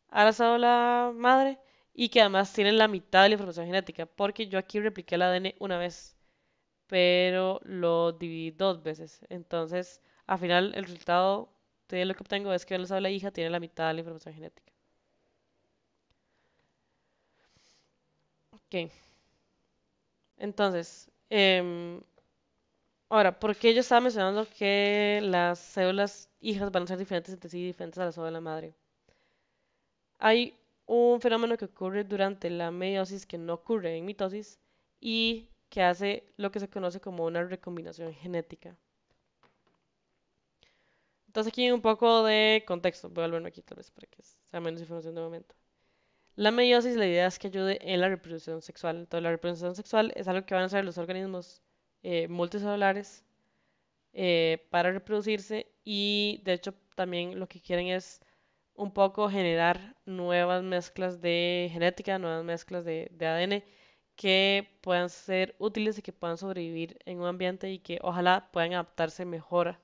a la célula madre y que además tienen la mitad de la información genética, porque yo aquí repliqué el ADN una vez, pero lo dividí dos veces. Entonces, al final, el resultado de lo que obtengo es que la célula hija tiene la mitad de la información genética. Ok, entonces, ahora, ¿por qué yo estaba mencionando que las células hijas van a ser diferentes entre sí, diferentes a la célula madre? Hay un fenómeno que ocurre durante la meiosis que no ocurre en mitosis y que hace lo que se conoce como una recombinación genética. Entonces aquí un poco de contexto, voy a volverme aquí tal vez para que sea menos información de momento. La meiosis, la idea es que ayude en la reproducción sexual. Entonces la reproducción sexual es algo que van a hacer los organismos multicelulares para reproducirse y de hecho también lo que quieren es un poco generar nuevas mezclas de genética, nuevas mezclas de ADN que puedan ser útiles y que puedan sobrevivir en un ambiente y que ojalá puedan adaptarse mejor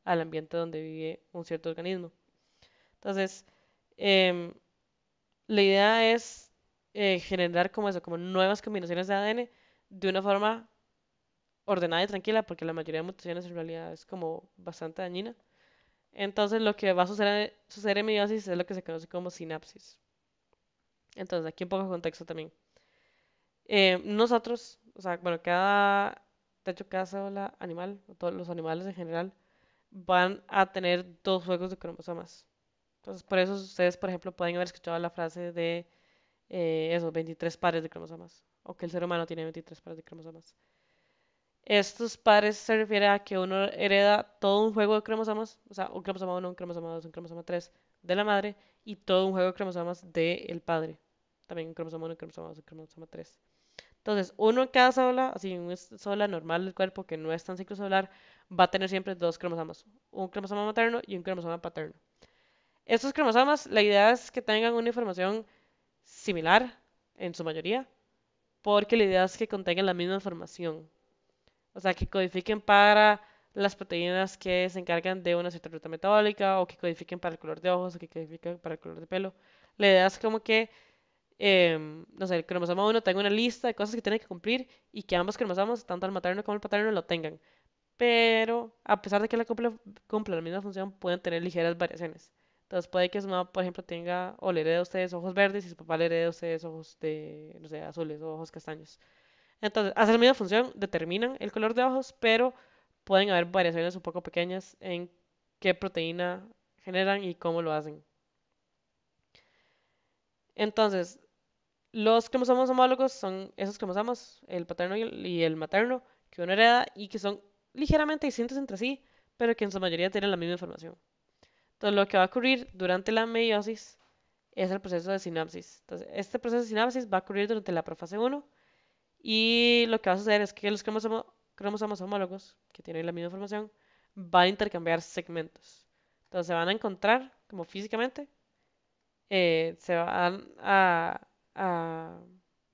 al ambiente donde vive un cierto organismo. Entonces, em, la idea es generar como eso, como nuevas combinaciones de ADN de una forma ordenada y tranquila, porque la mayoría de mutaciones en realidad es como bastante dañina. Entonces, lo que va a suceder en meiosis es lo que se conoce como sinapsis. Entonces, aquí un poco de contexto también. Nosotros, o sea, bueno, de hecho, cada célula animal, o todos los animales en general, van a tener dos juegos de cromosomas. Entonces, por eso ustedes, por ejemplo, pueden haber escuchado la frase de esos 23 pares de cromosomas, o que el ser humano tiene 23 pares de cromosomas. Estos pares se refiere a que uno hereda todo un juego de cromosomas, o sea, un cromosoma 1, un cromosoma 2, un cromosoma 3 de la madre y todo un juego de cromosomas del padre. También un cromosoma 1, un cromosoma 2, un cromosoma 3. Entonces, uno en cada célula, así en una célula normal del cuerpo que no es tan ciclocelular, va a tener siempre dos cromosomas, un cromosoma materno y un cromosoma paterno. Estos cromosomas, la idea es que tengan una información similar en su mayoría, porque la idea es que contengan la misma información. O sea, que codifiquen para las proteínas que se encargan de una cierta ruta metabólica, o que codifiquen para el color de ojos, o que codifiquen para el color de pelo. La idea es como que, no sé, el cromosoma 1 tenga una lista de cosas que tiene que cumplir y que ambos cromosomas, tanto el materno como el paterno, lo tengan. Pero a pesar de que cumpla la misma función, pueden tener ligeras variaciones. Entonces puede que su mamá, por ejemplo, tenga o le herede a ustedes ojos verdes y su papá le herede a ustedes ojos de, no sé, azules o ojos castaños. Entonces, hacen la misma función, determinan el color de ojos, pero pueden haber variaciones un poco pequeñas en qué proteína generan y cómo lo hacen. Entonces, los cromosomas homólogos son esos cromosomas, el paterno y el materno, que uno hereda y que son ligeramente distintos entre sí, pero que en su mayoría tienen la misma información. Entonces, lo que va a ocurrir durante la meiosis es el proceso de sinapsis. Entonces, este proceso de sinapsis va a ocurrir durante la profase 1 y lo que va a suceder es que los cromosomas homólogos, que tienen la misma información, van a intercambiar segmentos. Entonces, se van a encontrar como físicamente, se van a,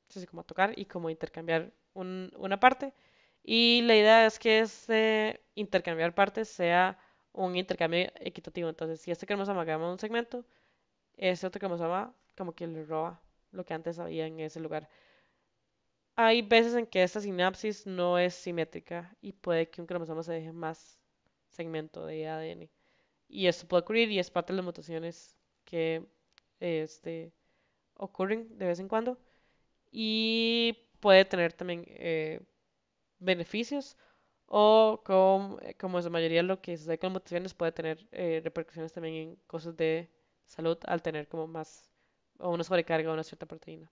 sí, sí, como a tocar y como intercambiar una parte. Y la idea es que ese intercambiar partes sea un intercambio equitativo. Entonces, si este cromosoma gana un segmento, ese otro cromosoma como que le roba lo que antes había en ese lugar. Hay veces en que esta sinapsis no es simétrica y puede que un cromosoma se deje más segmento de ADN. Y esto puede ocurrir y es parte de las mutaciones que este, ocurren de vez en cuando. Y puede tener también beneficios o como en su mayoría lo que sucede con mutaciones puede tener repercusiones también en cosas de salud al tener como más o una sobrecarga o una cierta proteína.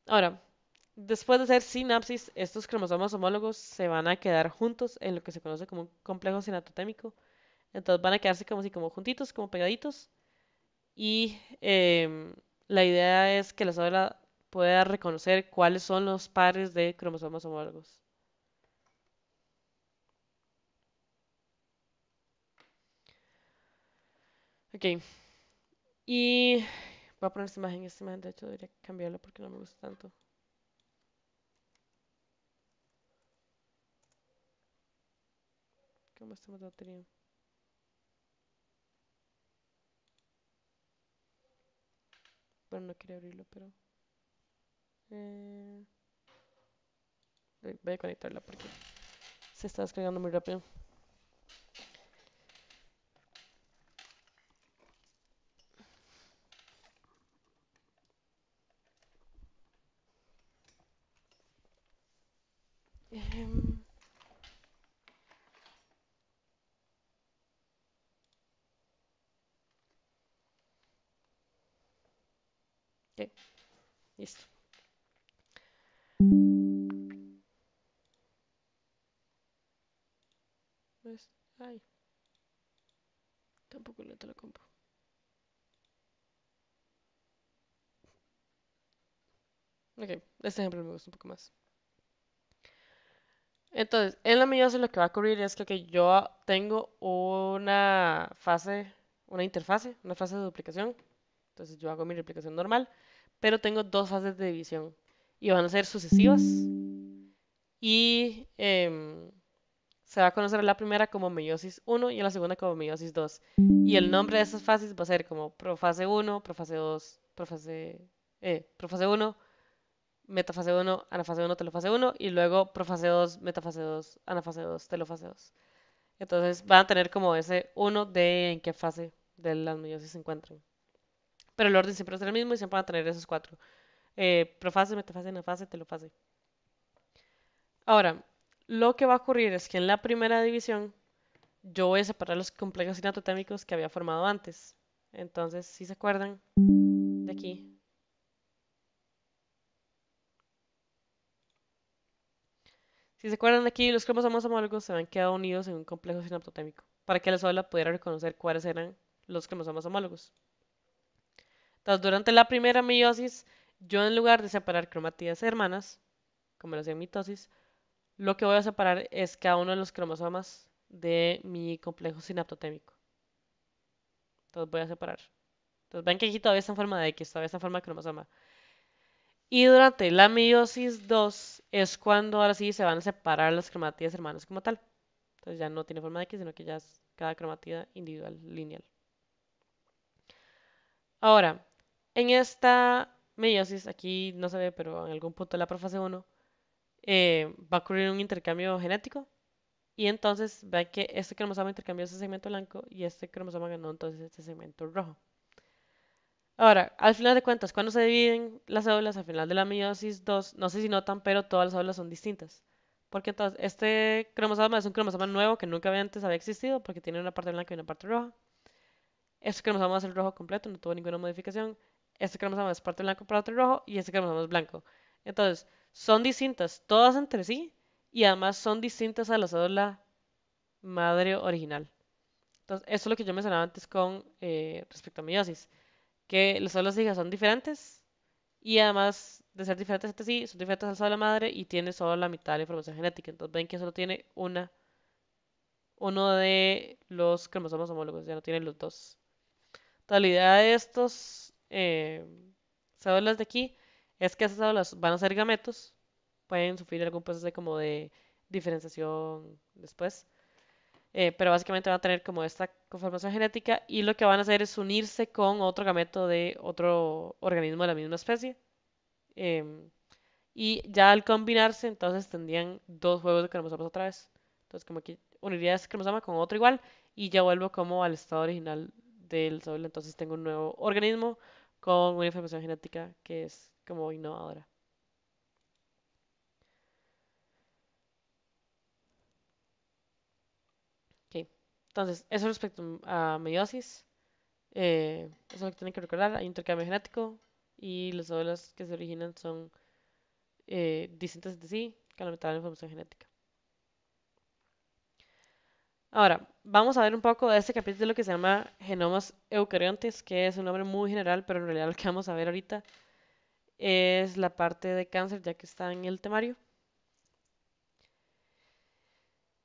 Ahora, después de hacer sinapsis, estos cromosomas homólogos se van a quedar juntos en lo que se conoce como un complejo sinatotémico. Entonces van a quedarse como así, como juntitos, como pegaditos. Y la idea es que la célula pueda reconocer cuáles son los pares de cromosomas homólogos. Ok, y voy a poner esta imagen. Esta imagen, de hecho, debería cambiarla porque no me gusta tanto. ¿Cómo está la batería? Bueno, no quería abrirlo, pero... eh, voy a conectarla porque se está descargando muy rápido. Em, ok, listo. vez. Ay, tampoco lento la compu. Ok, este ejemplo me gusta un poco más. Entonces, en la meiosis lo que va a ocurrir es que ok, yo tengo una fase, una fase de duplicación. Entonces yo hago mi replicación normal, pero tengo dos fases de división y van a ser sucesivas y se va a conocer la primera como meiosis uno y la segunda como meiosis 2. Y el nombre de esas fases va a ser como profase uno, profase 2, profase uno, metafase uno, anafase uno, telofase uno y luego profase 2, metafase 2, anafase 2, telofase 2. Entonces van a tener como ese uno de en qué fase de las meiosis se encuentran. Pero el orden siempre va a ser el mismo y siempre van a tener esos cuatro. Profase, metafase, anafase, telofase. Ahora, lo que va a ocurrir es que en la primera división yo voy a separar los complejos sinatotémicos que había formado antes. Entonces, si se acuerdan de aquí, si se acuerdan de aquí, los cromosomas homólogos se habían quedado unidos en un complejo sinaptotémico para que la célula pudiera reconocer cuáles eran los cromosomas homólogos. Entonces, durante la primera meiosis, yo en lugar de separar cromatías hermanas, como lo hacía en mitosis, lo que voy a separar es cada uno de los cromosomas de mi complejo sinaptotémico. Entonces voy a separar. Entonces ven que aquí todavía está en forma de X, todavía está en forma de cromosoma. Y durante la meiosis 2 es cuando ahora sí se van a separar las cromatías hermanas como tal. Entonces ya no tiene forma de X, sino que ya es cada cromatida individual, lineal. Ahora, en esta meiosis, aquí no se ve, pero en algún punto de la profase 1, va a ocurrir un intercambio genético. Y entonces ven que este cromosoma intercambió ese segmento blanco y este cromosoma ganó entonces este segmento rojo. Ahora, al final de cuentas, cuando se dividen las células al final de la meiosis 2, no sé si notan, pero todas las células son distintas. Porque entonces este cromosoma es un cromosoma nuevo que nunca antes había existido porque tiene una parte blanca y una parte roja. Este cromosoma es el rojo completo, no tuvo ninguna modificación. Este cromosoma es parte blanco, parte rojo y este cromosoma es blanco. Entonces, son distintas todas entre sí y además son distintas a la célula madre original. Entonces, eso es lo que yo mencionaba antes con respecto a meiosis, que las células hijas son diferentes y además de ser diferentes entre sí, son diferentes a la célula madre y tiene solo la mitad de la información genética. Entonces, ven que solo tiene uno de los cromosomas homólogos, ya no tiene los dos. Entonces, la idea de estos células de aquí es que esas células van a ser gametos, pueden sufrir algún proceso como de diferenciación después. Pero básicamente van a tener como esta conformación genética y lo que van a hacer es unirse con otro gameto de otro organismo de la misma especie. em, y ya al combinarse, entonces tendrían dos juegos de cromosomas otra vez. Entonces, como que uniría ese cromosoma con otro igual y ya vuelvo como al estado original del célula. Entonces, tengo un nuevo organismo con una información genética que es como innovadora. Ok, entonces, eso respecto a meiosis. Eso es lo que tienen que recordar. Hay intercambio genético y las células que se originan son distintas de sí, con la mitad de la información genética. Ahora, vamos a ver un poco de este capítulo que se llama Genomas Eucariontes, que es un nombre muy general, pero en realidad lo que vamos a ver ahorita es la parte de cáncer, ya que está en el temario.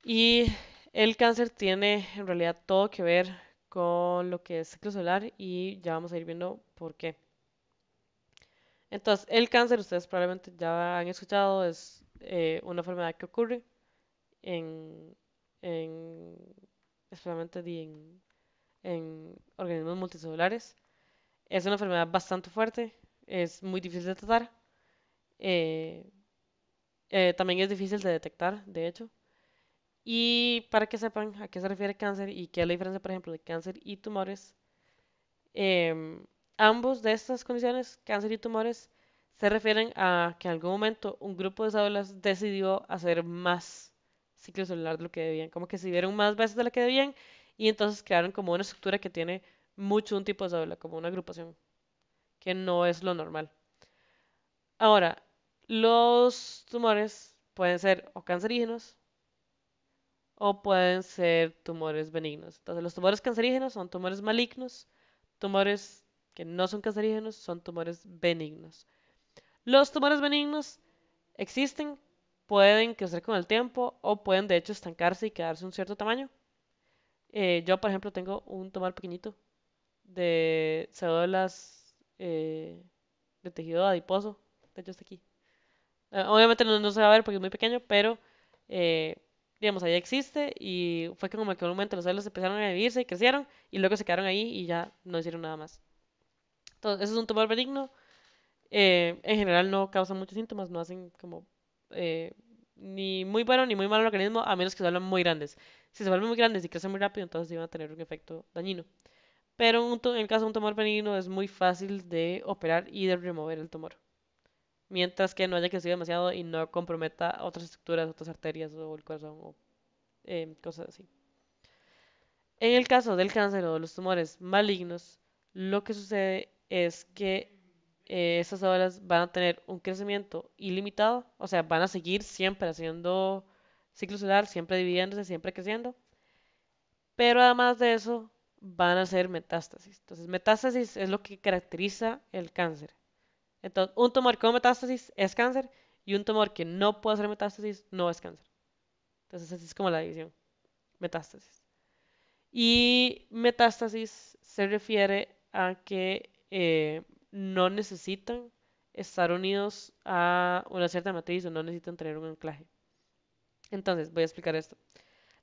Y el cáncer tiene en realidad todo que ver con lo que es ciclo solar y ya vamos a ir viendo por qué. Entonces, el cáncer, ustedes probablemente ya han escuchado, es una enfermedad que ocurre en, en especialmente en organismos multicelulares. Es una enfermedad bastante fuerte, es muy difícil de tratar, eh, también es difícil de detectar, de hecho. Y para que sepan a qué se refiere cáncer y qué es la diferencia, por ejemplo, de cáncer y tumores, em, ambos de estas condiciones, cáncer y tumores, se refieren a que en algún momento un grupo de células decidió hacer más ciclo celular de lo que debían, como que se dieron más veces de lo que debían y entonces crearon como una estructura que tiene mucho un tipo de célula, como una agrupación, que no es lo normal. Ahora, los tumores pueden ser o cancerígenos o pueden ser tumores benignos. Entonces, los tumores cancerígenos son tumores malignos, tumores que no son cancerígenos son tumores benignos. Los tumores benignos existen, pueden crecer con el tiempo o pueden de hecho estancarse y quedarse un cierto tamaño. Yo, por ejemplo, tengo un tumor pequeñito de células de tejido adiposo. De hecho, está aquí. Obviamente no se va a ver porque es muy pequeño, pero eh, digamos, ahí existe y fue como que en un momento las células empezaron a dividirse y crecieron y luego se quedaron ahí y ya no hicieron nada más. Entonces, ese es un tumor benigno. En general no causan muchos síntomas, no hacen como eh, ni muy bueno ni muy malo al organismo, a menos que se vuelvan muy grandes. Si se vuelven muy grandes y crecen muy rápido, entonces sí van a tener un efecto dañino. Pero en el caso de un tumor benigno es muy fácil de operar y de remover el tumor. Mientras que no haya crecido demasiado y no comprometa otras estructuras, otras arterias o el corazón o cosas así. En el caso del cáncer o de los tumores malignos, lo que sucede es que estas células van a tener un crecimiento ilimitado, o sea, van a seguir siempre haciendo ciclo celular, siempre dividiéndose, siempre creciendo, pero además de eso van a hacer metástasis. Entonces, metástasis es lo que caracteriza el cáncer. Entonces, un tumor con metástasis es cáncer y un tumor que no puede hacer metástasis no es cáncer. Entonces, así es como la división, metástasis. Y metástasis se refiere a que no necesitan estar unidos a una cierta matriz o no necesitan tener un anclaje. Entonces, voy a explicar esto.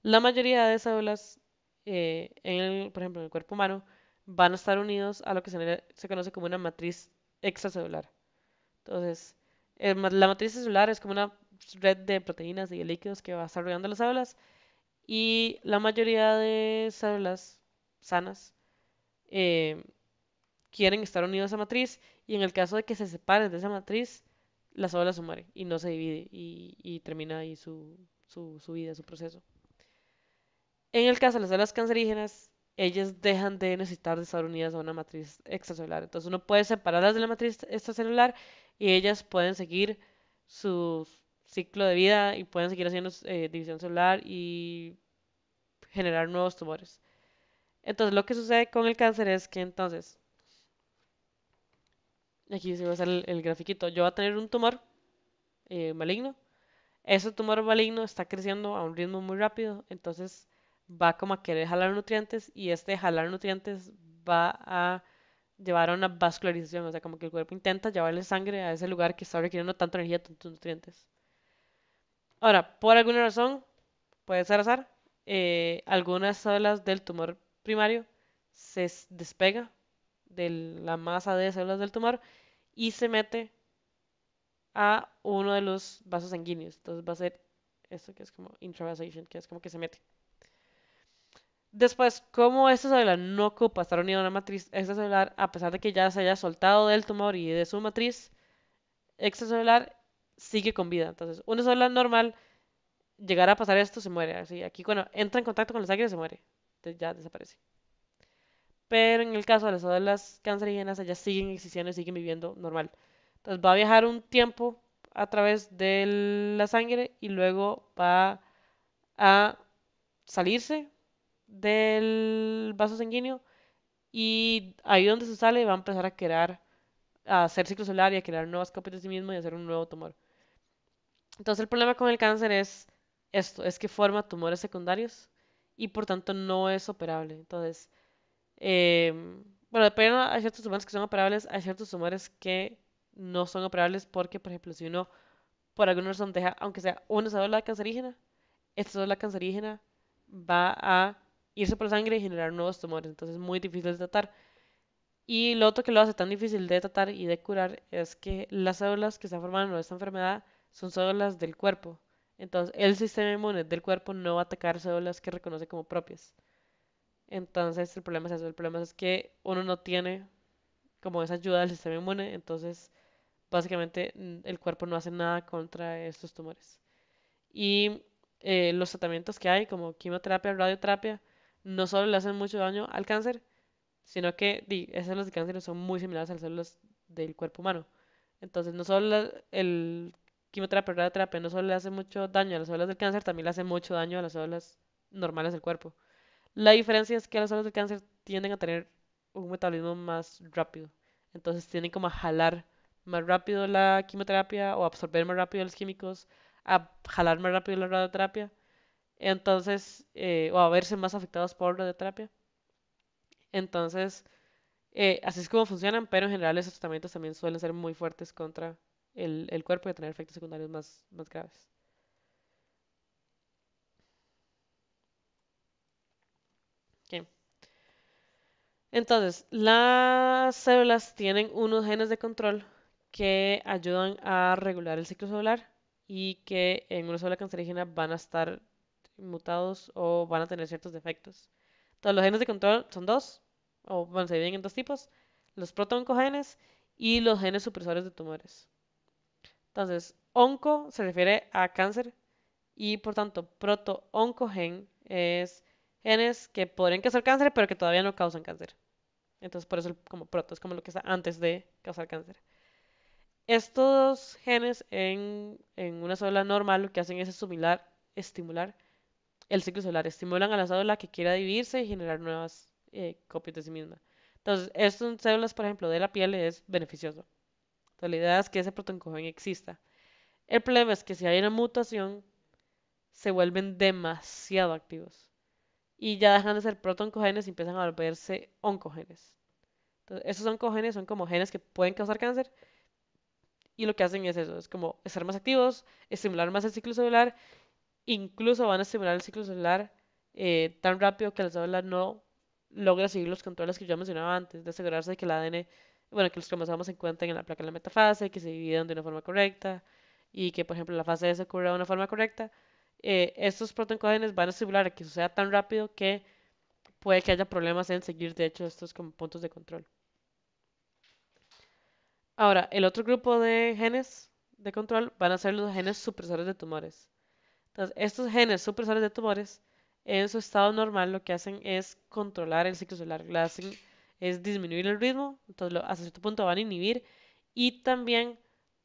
La mayoría de células, por ejemplo, en el cuerpo humano, van a estar unidos a lo que se conoce como una matriz extracelular. Entonces, la matriz celular es como una red de proteínas y de líquidos que va a estar rodeando las células y la mayoría de células sanas eh, quieren estar unidos a esa matriz y en el caso de que se separen de esa matriz, la célula se muere y no se divide y termina ahí su vida, su proceso. En el caso de las células cancerígenas, ellas dejan de necesitar de estar unidas a una matriz extracelular. Entonces uno puede separarlas de la matriz extracelular y ellas pueden seguir su ciclo de vida y pueden seguir haciendo división celular y generar nuevos tumores. Entonces lo que sucede con el cáncer es que entonces, aquí se va a hacer el grafiquito, yo voy a tener un tumor maligno. Ese tumor maligno está creciendo a un ritmo muy rápido, entonces va como a querer jalar nutrientes y este jalar nutrientes va a llevar a una vascularización, o sea, como que el cuerpo intenta llevarle sangre a ese lugar que está requiriendo tanta energía, tantos nutrientes. Ahora, por alguna razón, puede ser azar, algunas células del tumor primario despega de la masa de células del tumor y se mete a uno de los vasos sanguíneos. Entonces va a ser esto que es como intravasation, que es como que se mete. Después, como esta célula no ocupa estar unida a una matriz extracelular, a pesar de que ya se haya soltado del tumor y de su matriz extracelular, sigue con vida. Entonces, una célula normal, llegar a pasar esto, se muere. Así, aquí cuando entra en contacto con la sangre, se muere. Entonces ya desaparece. Pero en el caso de las células cancerígenas, ellas siguen existiendo y siguen viviendo normal. Entonces va a viajar un tiempo a través de la sangre y luego va a salirse del vaso sanguíneo y ahí donde se sale va a empezar a crear, a hacer ciclo solar y a crear nuevas copias de sí mismo y hacer un nuevo tumor. Entonces el problema con el cáncer es esto, es que forma tumores secundarios y por tanto no es operable. Entonces, bueno, depende, hay ciertos tumores que son operables, hay ciertos tumores que no son operables porque, por ejemplo, si uno por alguna razón deja, aunque sea una célula cancerígena, esta célula cancerígena va a irse por la sangre y generar nuevos tumores. Entonces es muy difícil de tratar. Y lo otro que lo hace tan difícil de tratar y de curar es que las células que están formando esta enfermedad son células del cuerpo. Entonces el sistema inmune del cuerpo no va a atacar células que reconoce como propias. Entonces el problema es eso. El problema es que uno no tiene como esa ayuda del sistema inmune. Entonces básicamente el cuerpo no hace nada contra estos tumores. Y los tratamientos que hay, como quimioterapia, radioterapia, no solo le hacen mucho daño al cáncer, sino que esas células de cáncer son muy similares a las células del cuerpo humano. Entonces, no solo el quimioterapia o radioterapia no solo le hace mucho daño a las células del cáncer, también le hace mucho daño a las células normales del cuerpo. La diferencia es que las células del cáncer tienden a tener un metabolismo más rápido. Entonces tienden como a jalar más rápido la quimioterapia o absorber más rápido los químicos, a jalar más rápido la radioterapia. Entonces, o a verse más afectados por radioterapia. Entonces, así es como funcionan, pero en general esos tratamientos también suelen ser muy fuertes contra el cuerpo y tener efectos secundarios más graves. Ok. Entonces, las células tienen unos genes de control que ayudan a regular el ciclo celular y que en una célula cancerígena van a estar mutados o van a tener ciertos defectos. Entonces, los genes de control son dos, o bueno, se dividen en dos tipos, los protooncogenes y los genes supresores de tumores. Entonces, onco se refiere a cáncer y por tanto, protooncogen es genes que podrían causar cáncer, pero que todavía no causan cáncer. Entonces, por eso como proto es como lo que está antes de causar cáncer. Estos genes en una célula normal lo que hacen es estimular el ciclo celular, estimulan a la célula que quiera dividirse y generar nuevas copias de sí misma. Entonces, esto en células, por ejemplo, de la piel es beneficioso. Entonces, la idea es que ese protooncogen exista. El problema es que si hay una mutación, se vuelven demasiado activos y ya dejan de ser protooncogenes y empiezan a volverse oncogenes. Entonces, esos oncogenes son como genes que pueden causar cáncer y lo que hacen es eso, es como estar más activos, estimular más el ciclo celular, incluso van a estimular el ciclo celular tan rápido que la célula no logra seguir los controles que yo mencionaba antes, de asegurarse de que el ADN, bueno, que los cromosomas se encuentren en la placa de la metafase, que se dividan de una forma correcta y que, por ejemplo, la fase S ocurra de una forma correcta. Estos protoencógenes van a estimular a que suceda tan rápido que puede que haya problemas en seguir, de hecho, estos como puntos de control. Ahora, el otro grupo de genes de control van a ser los genes supresores de tumores. Entonces, estos genes supresores de tumores, en su estado normal, lo que hacen es controlar el ciclo celular. Lo que hacen es disminuir el ritmo, entonces hasta cierto punto van a inhibir y también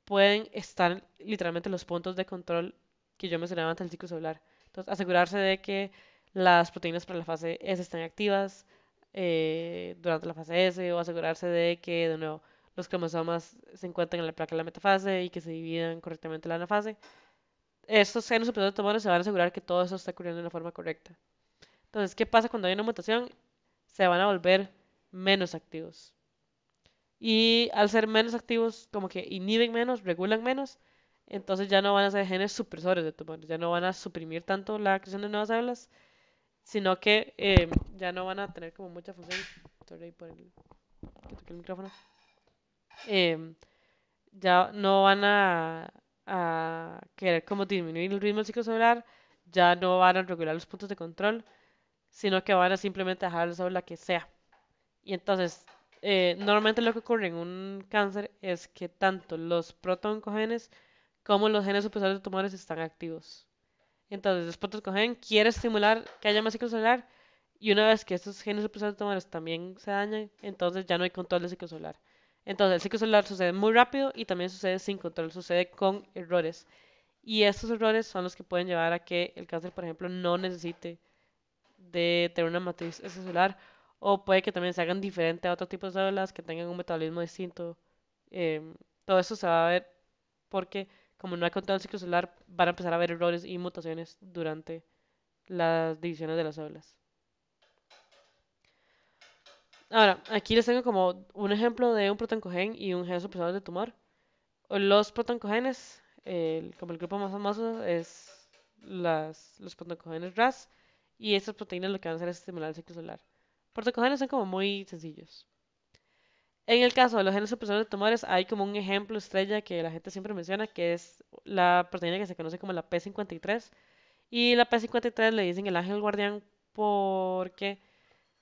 pueden estar literalmente los puntos de control que yo mencionaba antes del ciclo celular. Entonces, asegurarse de que las proteínas para la fase S estén activas durante la fase S o asegurarse de que, de nuevo, los cromosomas se encuentren en la placa de la metafase y que se dividan correctamente la anafase. Estos genes supresores de tumores se van a asegurar que todo eso está ocurriendo de una forma correcta. Entonces, ¿qué pasa cuando hay una mutación? Se van a volver menos activos. Y al ser menos activos, como que inhiben menos, regulan menos, entonces ya no van a ser genes supresores de tumores, ya no van a suprimir tanto la creación de nuevas células, sino que ya no van a tener como mucha función. Sorry por que toqué el micrófono. Em, ya no van a querer como disminuir el ritmo del ciclo celular, ya no van a regular los puntos de control, sino que van a simplemente dejar la célula que sea. Y entonces, normalmente lo que ocurre en un cáncer es que tanto los protooncogenes como los genes supresores de tumores están activos. Entonces, los protooncogen quiere estimular que haya más ciclo celular y una vez que estos genes supresores de tumores también se dañan, entonces ya no hay control del ciclo celular. Entonces, el ciclo celular sucede muy rápido y también sucede sin control, sucede con errores. Y estos errores son los que pueden llevar a que el cáncer, por ejemplo, no necesite de tener una matriz celular o puede que también se hagan diferente a otros tipos de células que tengan un metabolismo distinto. Todo eso se va a ver porque como no hay control del ciclo celular, van a empezar a haber errores y mutaciones durante las divisiones de las células. Ahora, aquí les tengo como un ejemplo de un protoncogen y un gen supresor de tumor. Los protoncogenes, como el grupo más famoso, es los protoncogenes RAS y estas proteínas lo que van a hacer es estimular el ciclo celular. Protoncogenes son como muy sencillos. En el caso de los genes supresores de tumores, hay como un ejemplo estrella que la gente siempre menciona, que es la proteína que se conoce como la P53. Y la P53 le dicen el ángel guardián porque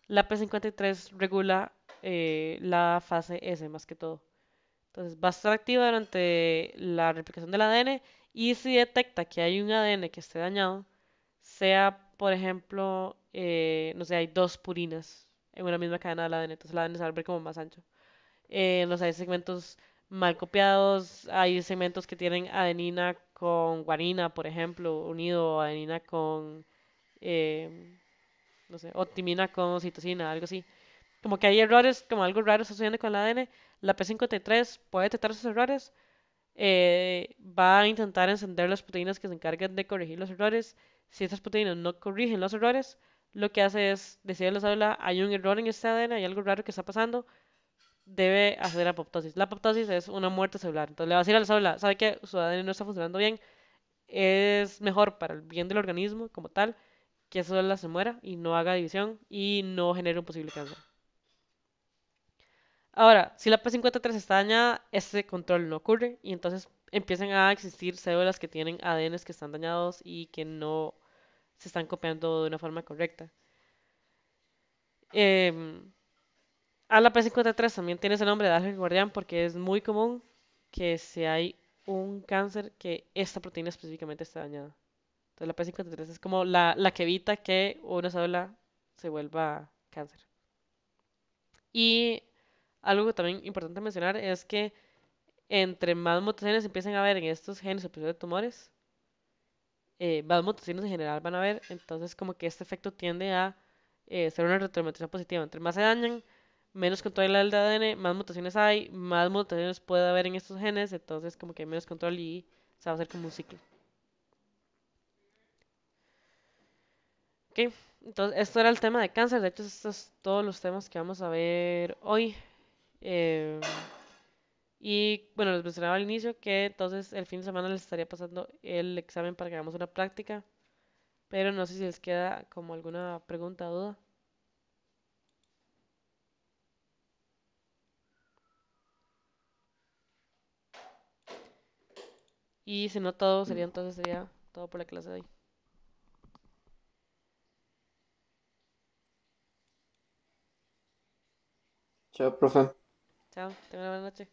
la P53 regula la fase S más que todo. Entonces va a estar activa durante la replicación del ADN y si detecta que hay un ADN que esté dañado, sea por ejemplo, no sé, hay dos purinas en una misma cadena del ADN, entonces el ADN se va a ver como más ancho. No sé, hay segmentos mal copiados. Hay segmentos que tienen adenina con guanina, por ejemplo, unido, adenina con, eh, no sé, o timina con citosina, algo así. Como que hay errores, como algo raro está sucediendo con el ADN. La P53 puede detectar esos errores, va a intentar encender las proteínas que se encargan de corregir los errores. Si estas proteínas no corrigen los errores, lo que hace es decirle a la célula, hay un error en este ADN, hay algo raro que está pasando, debe hacer apoptosis. La apoptosis es una muerte celular. Entonces le va a decir a la célula, ¿sabe qué? Su ADN no está funcionando bien, es mejor para el bien del organismo como tal que esa célula se muera y no haga división y no genere un posible cáncer. Ahora, si la P53 está dañada, este control no ocurre y entonces empiezan a existir células que tienen ADNs que están dañados y que no se están copiando de una forma correcta. Em, a la P53 también tiene ese nombre de ángel guardián porque es muy común que si hay un cáncer que esta proteína específicamente está dañada. Entonces la P53 es como la que evita que una célula se vuelva cáncer. Y algo también importante mencionar es que entre más mutaciones empiecen a haber en estos genes o de tumores, más mutaciones en general van a haber. Entonces, como que este efecto tiende a ser una retroalimentación positiva. Entre más se dañan, menos control del ADN, más mutaciones hay, más mutaciones puede haber en estos genes. Entonces, como que hay menos control y se va a hacer como un ciclo. Ok, entonces, esto era el tema de cáncer. De hecho, estos son todos los temas que vamos a ver hoy. Eh, Y bueno, les mencionaba al inicio que entonces el fin de semana les estaría pasando el examen para que hagamos una práctica, pero no sé si les queda como alguna pregunta o duda. Y si no todo sería entonces sería todo por la clase de hoy. Chao, profe. Chao, tengan una buena noche.